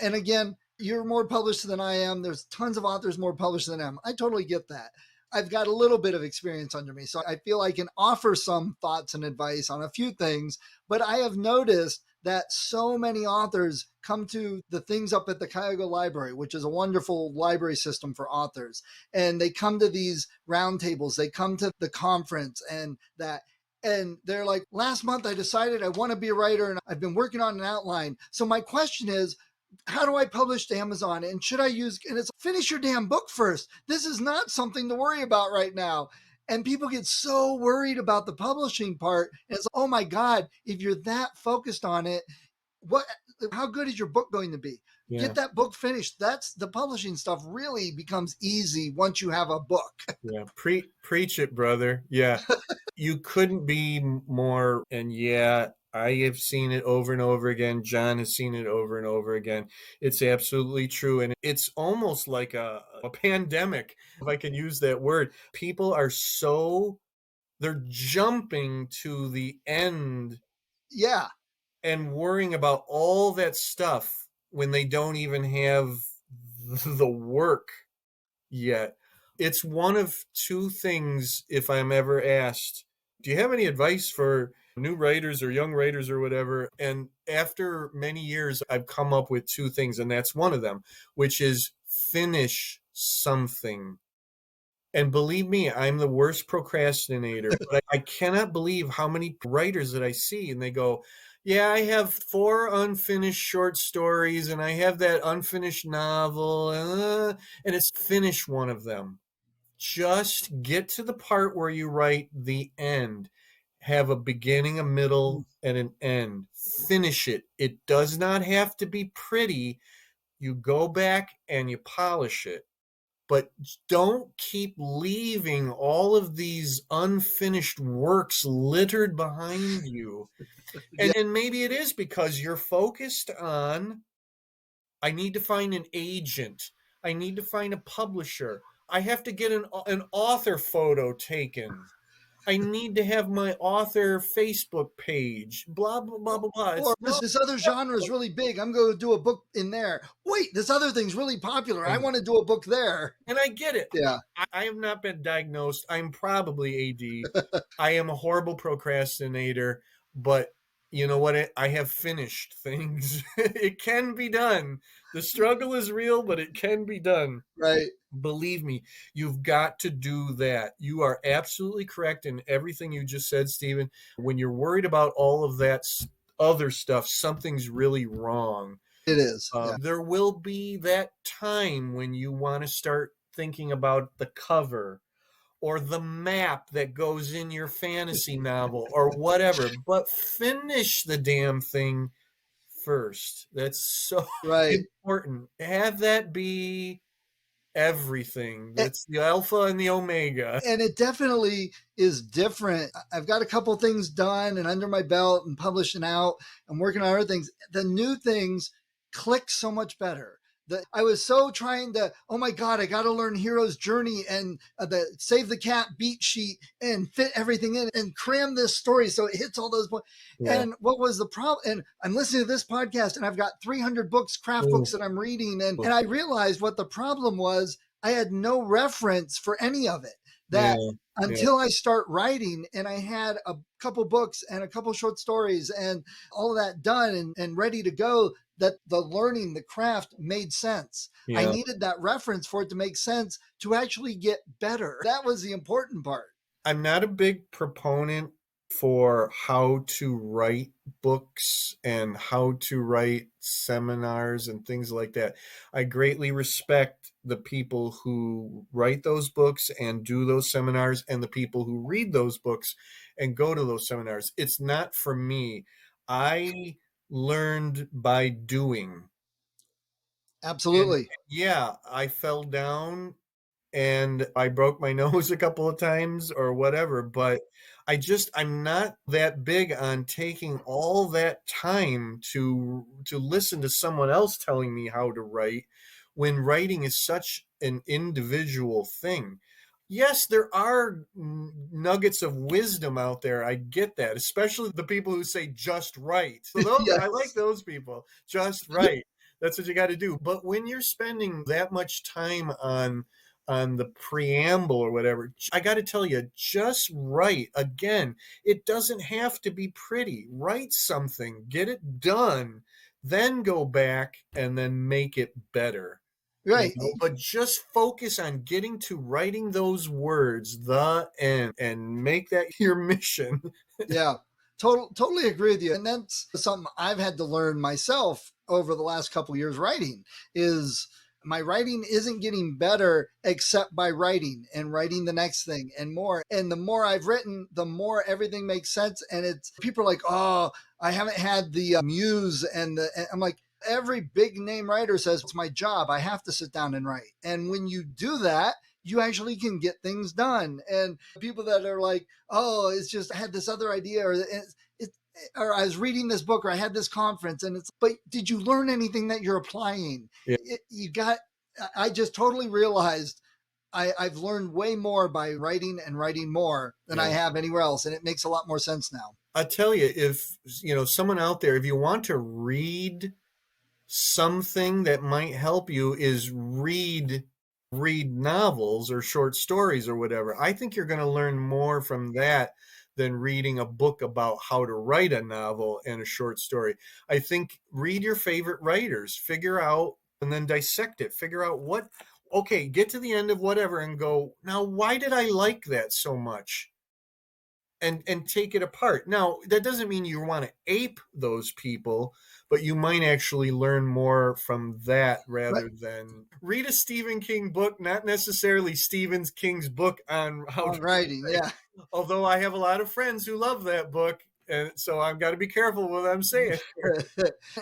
And again, you're more published than I am. There's tons of authors more published than I am. I totally get that. I've got a little bit of experience under me, so I feel I can offer some thoughts and advice on a few things. But I have noticed that so many authors come to the things up at the Cuyahoga Library, which is a wonderful library system for authors. And they come to these roundtables. They come to the conference and they're like, last month I decided I want to be a writer and I've been working on an outline. So my question is, how do I publish to Amazon? And should I finish your damn book first. This is not something to worry about right now. And people get so worried about the publishing part. And it's, oh my God, if you're that focused on it, how good is your book going to be? Yeah. Get that book finished. That's the publishing stuff really becomes easy once you have a book. Yeah. Preach it, brother. Yeah. You couldn't be more. And I have seen it over and over again. John has seen it over and over again. It's absolutely true. And it's almost like a pandemic, if I can use that word. People are they're jumping to the end. Yeah. And worrying about all that stuff when they don't even have the work yet. It's one of two things, if I'm ever asked, do you have any advice for new writers or young writers or whatever? And after many years, I've come up with two things, and that's one of them, which is finish something. And believe me, I'm the worst procrastinator, but I cannot believe how many writers that I see and they go, yeah, I have 4 unfinished short stories and I have that unfinished novel, and it's finish one of them. Just get to the part where you write the end. Have a beginning, a middle, and an end. Finish it. It does not have to be pretty. You go back and you polish it. But don't keep leaving all of these unfinished works littered behind you. And maybe it is because you're focused on, I need to find an agent. I need to find a publisher. I have to get an author photo taken. I need to have my author Facebook page, blah, blah, blah, blah, blah. Or this other genre is really big. I'm going to do a book in there. Wait, this other thing's really popular. I want to do a book there. And I get it. Yeah. I have not been diagnosed. I'm probably AD. I am a horrible procrastinator, but you know what? I have finished things. It can be done. The struggle is real, but it can be done. Right. Believe me, you've got to do that. You are absolutely correct in everything you just said, Stephen. When you're worried about all of that other stuff, something's really wrong. It is. There will be that time when you want to start thinking about the cover or the map that goes in your fantasy novel or whatever, but finish the damn thing first. That's so important. Have that be everything. That's the alpha and the omega. And it definitely is different. I've got a couple things done and under my belt and publishing out. I'm working on other things. The new things click so much better. I was so trying to, oh my God, I got to learn Hero's Journey and the Save the Cat beat sheet and fit everything in and cram this story so it hits all those points. Yeah. And what was the problem? And I'm listening to this podcast and I've got 300 books, craft books that I'm reading. And I realized what the problem was. I had no reference for any of it. Until I start writing, and I had a couple books and a couple short stories and all of that done and ready to go, that the learning, the craft made sense. I needed that reference for it to make sense to actually get better. That was the important part. I'm not a big proponent for how to write books and how to write seminars and things like that. I greatly respect the people who write those books and do those seminars and the people who read those books and go to those seminars. It's not for me. I learned by doing. Absolutely. And I fell down and I broke my nose a couple of times or whatever, but I'm not that big on taking all that time to listen to someone else telling me how to write when writing is such an individual thing. Yes, there are nuggets of wisdom out there. I get that, especially the people who say just right. So I like those people. Just right. That's what you got to do. But when you're spending that much time on the preamble or whatever, I got to tell you, just write. Again, it doesn't have to be pretty. Write something, get it done, then go back and then make it better. Right. But just focus on getting to writing those words, the end, and make that your mission. Yeah, totally agree with you. And that's something I've had to learn myself over the last couple of years writing is my writing isn't getting better except by writing and writing the next thing and more. And the more I've written, the more everything makes sense. And people are like, oh, I haven't had the muse. And I'm like, every big name writer says it's my job. I have to sit down and write. And when you do that, you actually can get things done. And people that are like, oh, it's just I had this other idea, or or I was reading this book, or I had this conference, and but did you learn anything that you're applying? Yeah. I just totally realized I've learned way more by writing and writing more than I have anywhere else. And it makes a lot more sense now. I tell you, if, someone out there, if you want to read something that might help you, is read novels or short stories or whatever. I think you're going to learn more from that than reading a book about how to write a novel and a short story. I think read your favorite writers, figure out, and then dissect it, figure out get to the end of whatever and go, now, why did I like that so much? And take it apart. Now, that doesn't mean you want to ape those people, but you might actually learn more from that rather than read a Stephen King book, not necessarily Stephen King's book on how to writing. Yeah. Although I have a lot of friends who love that book, and so I've got to be careful what I'm saying.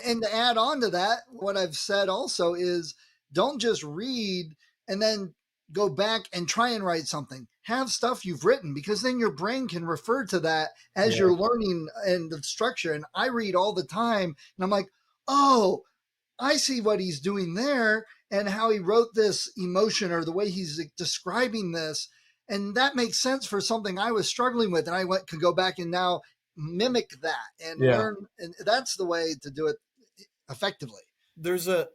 And to add on to that, what I've said also is don't just read and then go back and try and write something. Have stuff you've written, because then your brain can refer to that as you're learning and the structure. And I read all the time and I'm like, oh, I see what he's doing there and how he wrote this emotion or the way he's describing this. And that makes sense for something I was struggling with. And I could go back and now mimic that and learn. And that's the way to do it effectively. There's a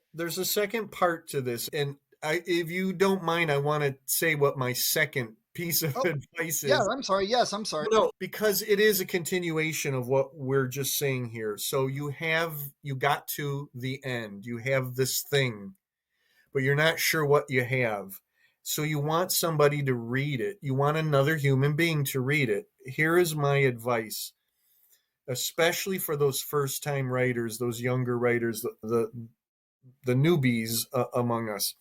second part to this. And if you don't mind, I want to say what my second piece of advice is. Yeah, I'm sorry. Yes, I'm sorry. No, because it is a continuation of what we're just saying here. So you got to the end. You have this thing, but you're not sure what you have. So you want somebody to read it. You want another human being to read it. Here is my advice, especially for those first-time writers, those younger writers, the newbies among us.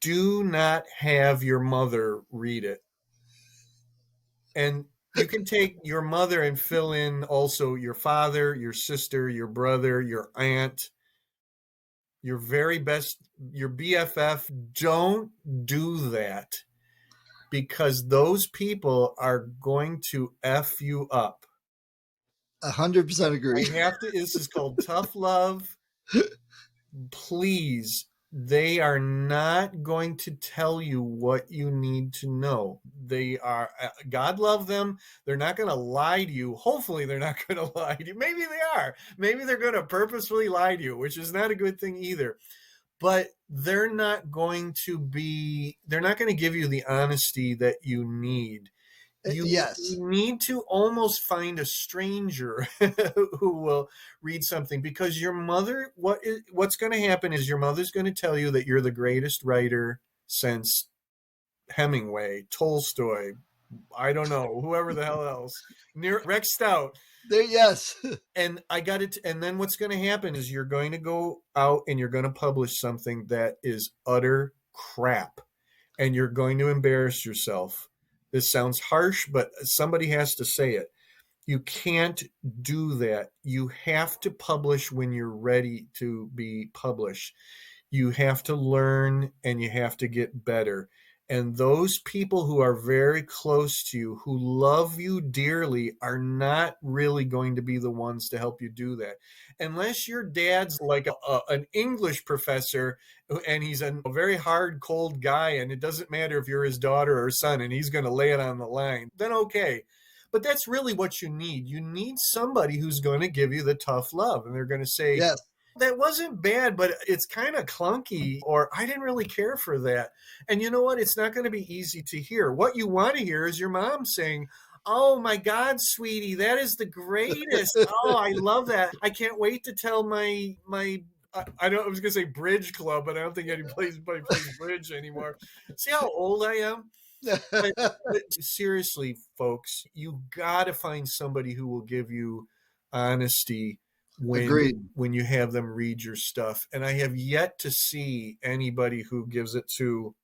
Do not have your mother read it. And you can take your mother and fill in also your father, your sister, your brother, your aunt, your very best, your BFF. Don't do that, because those people are going to F you up. 100% agree. This is called tough love. Please. They are not going to tell you what you need to know. They are, God love them. They're not going to lie to you. Hopefully they're not going to lie to you. Maybe they are. Maybe they're going to purposefully lie to you, which is not a good thing either. But they're not going to give you the honesty that you need. You need to almost find a stranger who will read something, because your mother, what's going to happen is your mother's going to tell you that you're the greatest writer since Hemingway, Tolstoy, I don't know, whoever the hell else, Rex Stout. Yes. And and then what's going to happen is you're going to go out and you're going to publish something that is utter crap, and you're going to embarrass yourself. This sounds harsh, but somebody has to say it. You can't do that. You have to publish when you're ready to be published. You have to learn and you have to get better. And those people who are very close to you, who love you dearly, are not really going to be the ones to help you do that. Unless your dad's like an English professor and he's a very hard, cold guy, and it doesn't matter if you're his daughter or son and he's going to lay it on the line, then okay. But that's really what you need. You need somebody who's going to give you the tough love, and they're going to say, yes, that wasn't bad, but it's kind of clunky, or I didn't really care for that. And you know what? It's not going to be easy to hear. What you want to hear is your mom saying, oh my God, sweetie, that is the greatest. Oh, I love that. I can't wait to tell my I was going to say bridge club, but I don't think anybody plays bridge anymore. See how old I am? But seriously, folks, you got to find somebody who will give you honesty when you have them read your stuff. And I have yet to see anybody who gives it to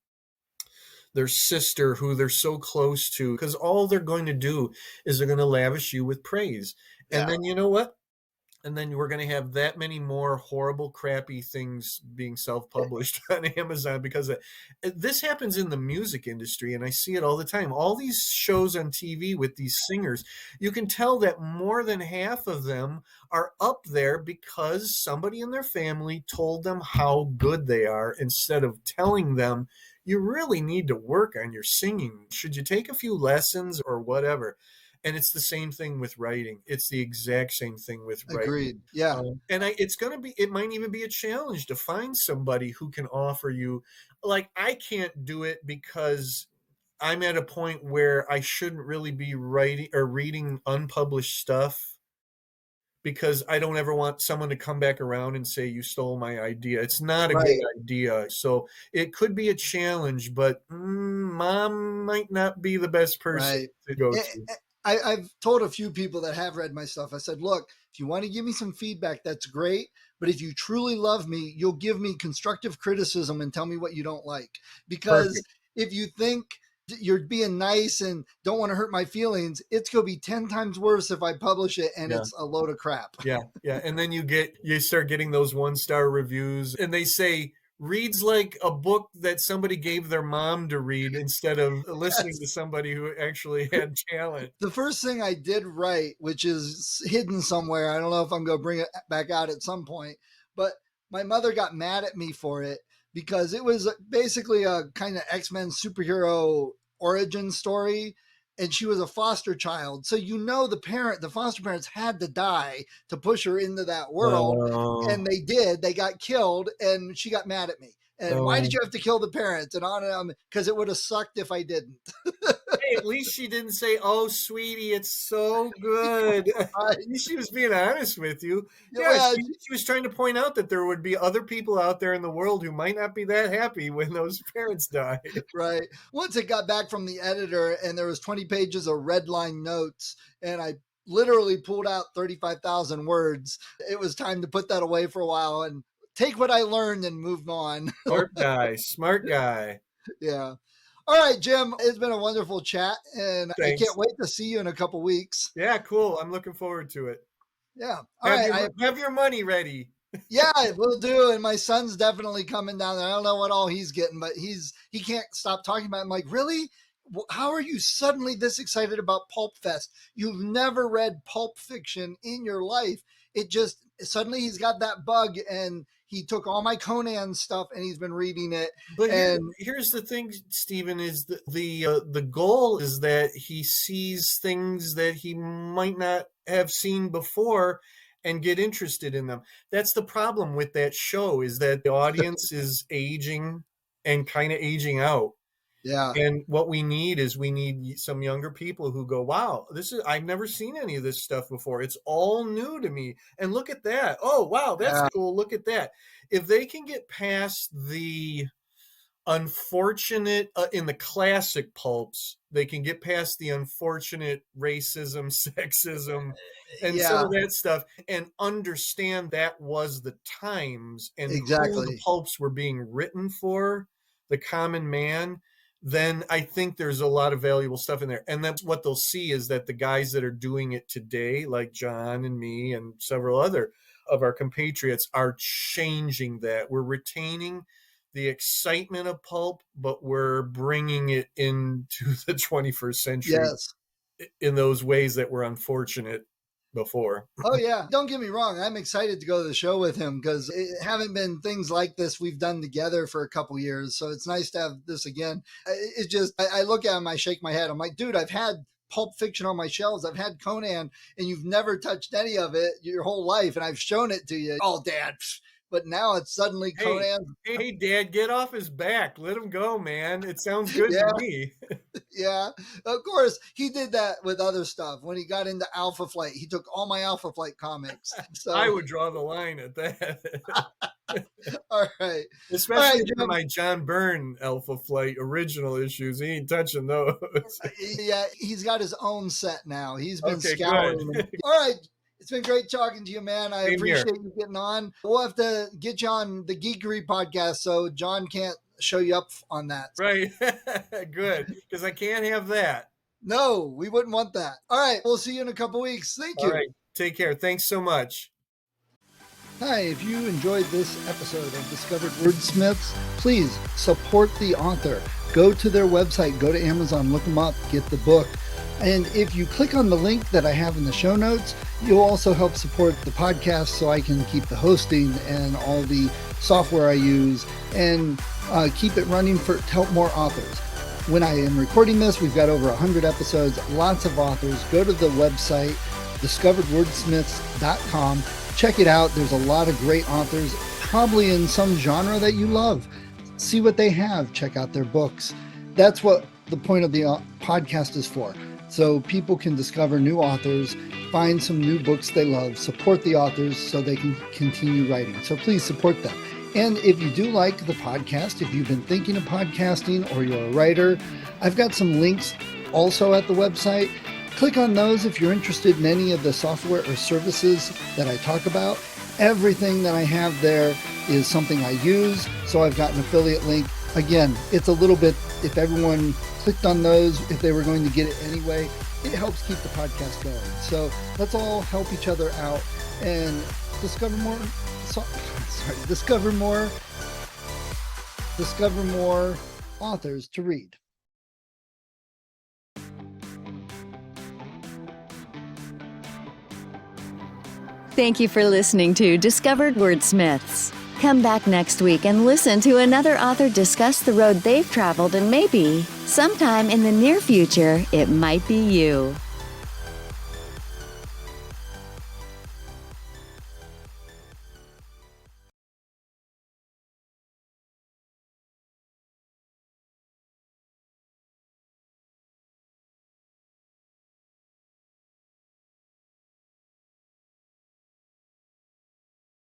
their sister who they're so close to, because all they're going to do is they're going to lavish you with praise. And then you know what? And then we're going to have that many more horrible, crappy things being self-published on Amazon, because this happens in the music industry, and I see it all the time. All these shows on TV with these singers, you can tell that more than half of them are up there because somebody in their family told them how good they are, instead of telling them, you really need to work on your singing. Should you take a few lessons or whatever? And it's the same thing with writing. It's the exact same thing with writing. Agreed. Yeah. It might even be a challenge to find somebody who can offer you, like, I can't do it because I'm at a point where I shouldn't really be writing or reading unpublished stuff, because I don't ever want someone to come back around and say, you stole my idea. It's not a good idea. So it could be a challenge, but mom might not be the best person to go to. I've told a few people that have read my stuff, I said, look, if you want to give me some feedback, that's great. But if you truly love me, you'll give me constructive criticism and tell me what you don't like. Because if you think you're being nice and don't want to hurt my feelings, it's going to be 10 times worse if I publish it and it's a load of crap. Yeah. And then you start getting those 1-star reviews, and they say, reads like a book that somebody gave their mom to read, instead of listening to somebody who actually had talent. The first thing I did write, which is hidden somewhere, I don't know if I'm going to bring it back out at some point, but my mother got mad at me for it, because it was basically a kind of X-Men superhero origin story. And she was a foster child. So, the foster parents had to die to push her into that world. And they did. They got killed, and she got mad at me. And why did you have to kill the parents? And on, because it would have sucked if I didn't. Hey, at least she didn't say, oh, sweetie, it's so good. At least she was being honest with you. She was trying to point out that there would be other people out there in the world who might not be that happy when those parents died. Right. Once it got back from the editor and there was 20 pages of red line notes, and I literally pulled out 35,000 words, it was time to put that away for a while and take what I learned and move on. Smart guy. Yeah. All right, Jim, it's been a wonderful chat, and Thanks. I can't wait to see you in a couple weeks. Yeah, cool. I'm looking forward to it. Yeah. Have your money ready. Yeah, we'll do. And my son's definitely coming down there. I don't know what all he's getting, but he can't stop talking about it. I'm like, really? How are you suddenly this excited about Pulpfest? You've never read pulp fiction in your life. It just, suddenly he's got that bug, and he took all my Conan stuff and he's been reading it. But here's the thing, Stephen, is the goal is that he sees things that he might not have seen before and get interested in them. That's the problem with that show, is that the audience is aging and kind of aging out. Yeah. And what we need some younger people who go, wow, I've never seen any of this stuff before. It's all new to me. And look at that. Oh, wow, that's cool. Look at that. If they can get past the unfortunate, in the classic pulps, they can get past the unfortunate racism, sexism, and some of that stuff, and understand that was the times and who the pulps were being written for, the common man, then I think there's a lot of valuable stuff in there. And that's what they'll see, is that the guys that are doing it today, like John and me and several other of our compatriots, are changing that. We're retaining the excitement of pulp, but we're bringing it into the 21st century in those ways that were unfortunate before. Oh yeah, don't get me wrong, I'm excited to go to the show with him, because it haven't been things like this we've done together for a couple years, so it's nice to have this again. It just, I look at him, I shake my head, I'm like, dude, I've had pulp fiction on my shelves, I've had Conan, and you've never touched any of it your whole life, and I've shown it to you. Oh, Dad, but now it's suddenly Conan. Hey, Dad, get off his back. Let him go, man. It sounds good to me. Yeah, of course. He did that with other stuff. When he got into Alpha Flight, he took all my Alpha Flight comics. So I would draw the line at that. All right. Especially my John Byrne Alpha Flight original issues. He ain't touching those. Yeah, he's got his own set now. He's been scouring. All right. It's been great talking to you, man. I appreciate you getting on. We'll have to get you on the Geekery podcast so John can't show you up on that. Right. Good, because I can't have that. No, we wouldn't want that. All right. We'll see you in a couple weeks. Thank you. All right. Take care. Thanks so much. Hi, if you enjoyed this episode of Discovered Wordsmiths, please support the author. Go to their website, go to Amazon, look them up, get the book. And if you click on the link that I have in the show notes, you'll also help support the podcast so I can keep the hosting and all the software I use and keep it running to help more authors. When I am recording this, we've got over 100 episodes, lots of authors. Go to the website, discoveredwordsmiths.com. Check it out. There's a lot of great authors, probably in some genre that you love. See what they have. Check out their books. That's what the point of the podcast is for. So people can discover new authors, find some new books they love, support the authors so they can continue writing. So please support them. And if you do like the podcast, if you've been thinking of podcasting or you're a writer, I've got some links also at the website. Click on those if you're interested in any of the software or services that I talk about. Everything that I have there is something I use, so I've got an affiliate link. Again, it's a little bit, if everyone clicked on those, if they were going to get it anyway, it helps keep the podcast going. So let's all help each other out and discover more authors to read. Thank you for listening to Discovered Wordsmiths. Come back next week and listen to another author discuss the road they've traveled, and maybe, sometime in the near future, it might be you.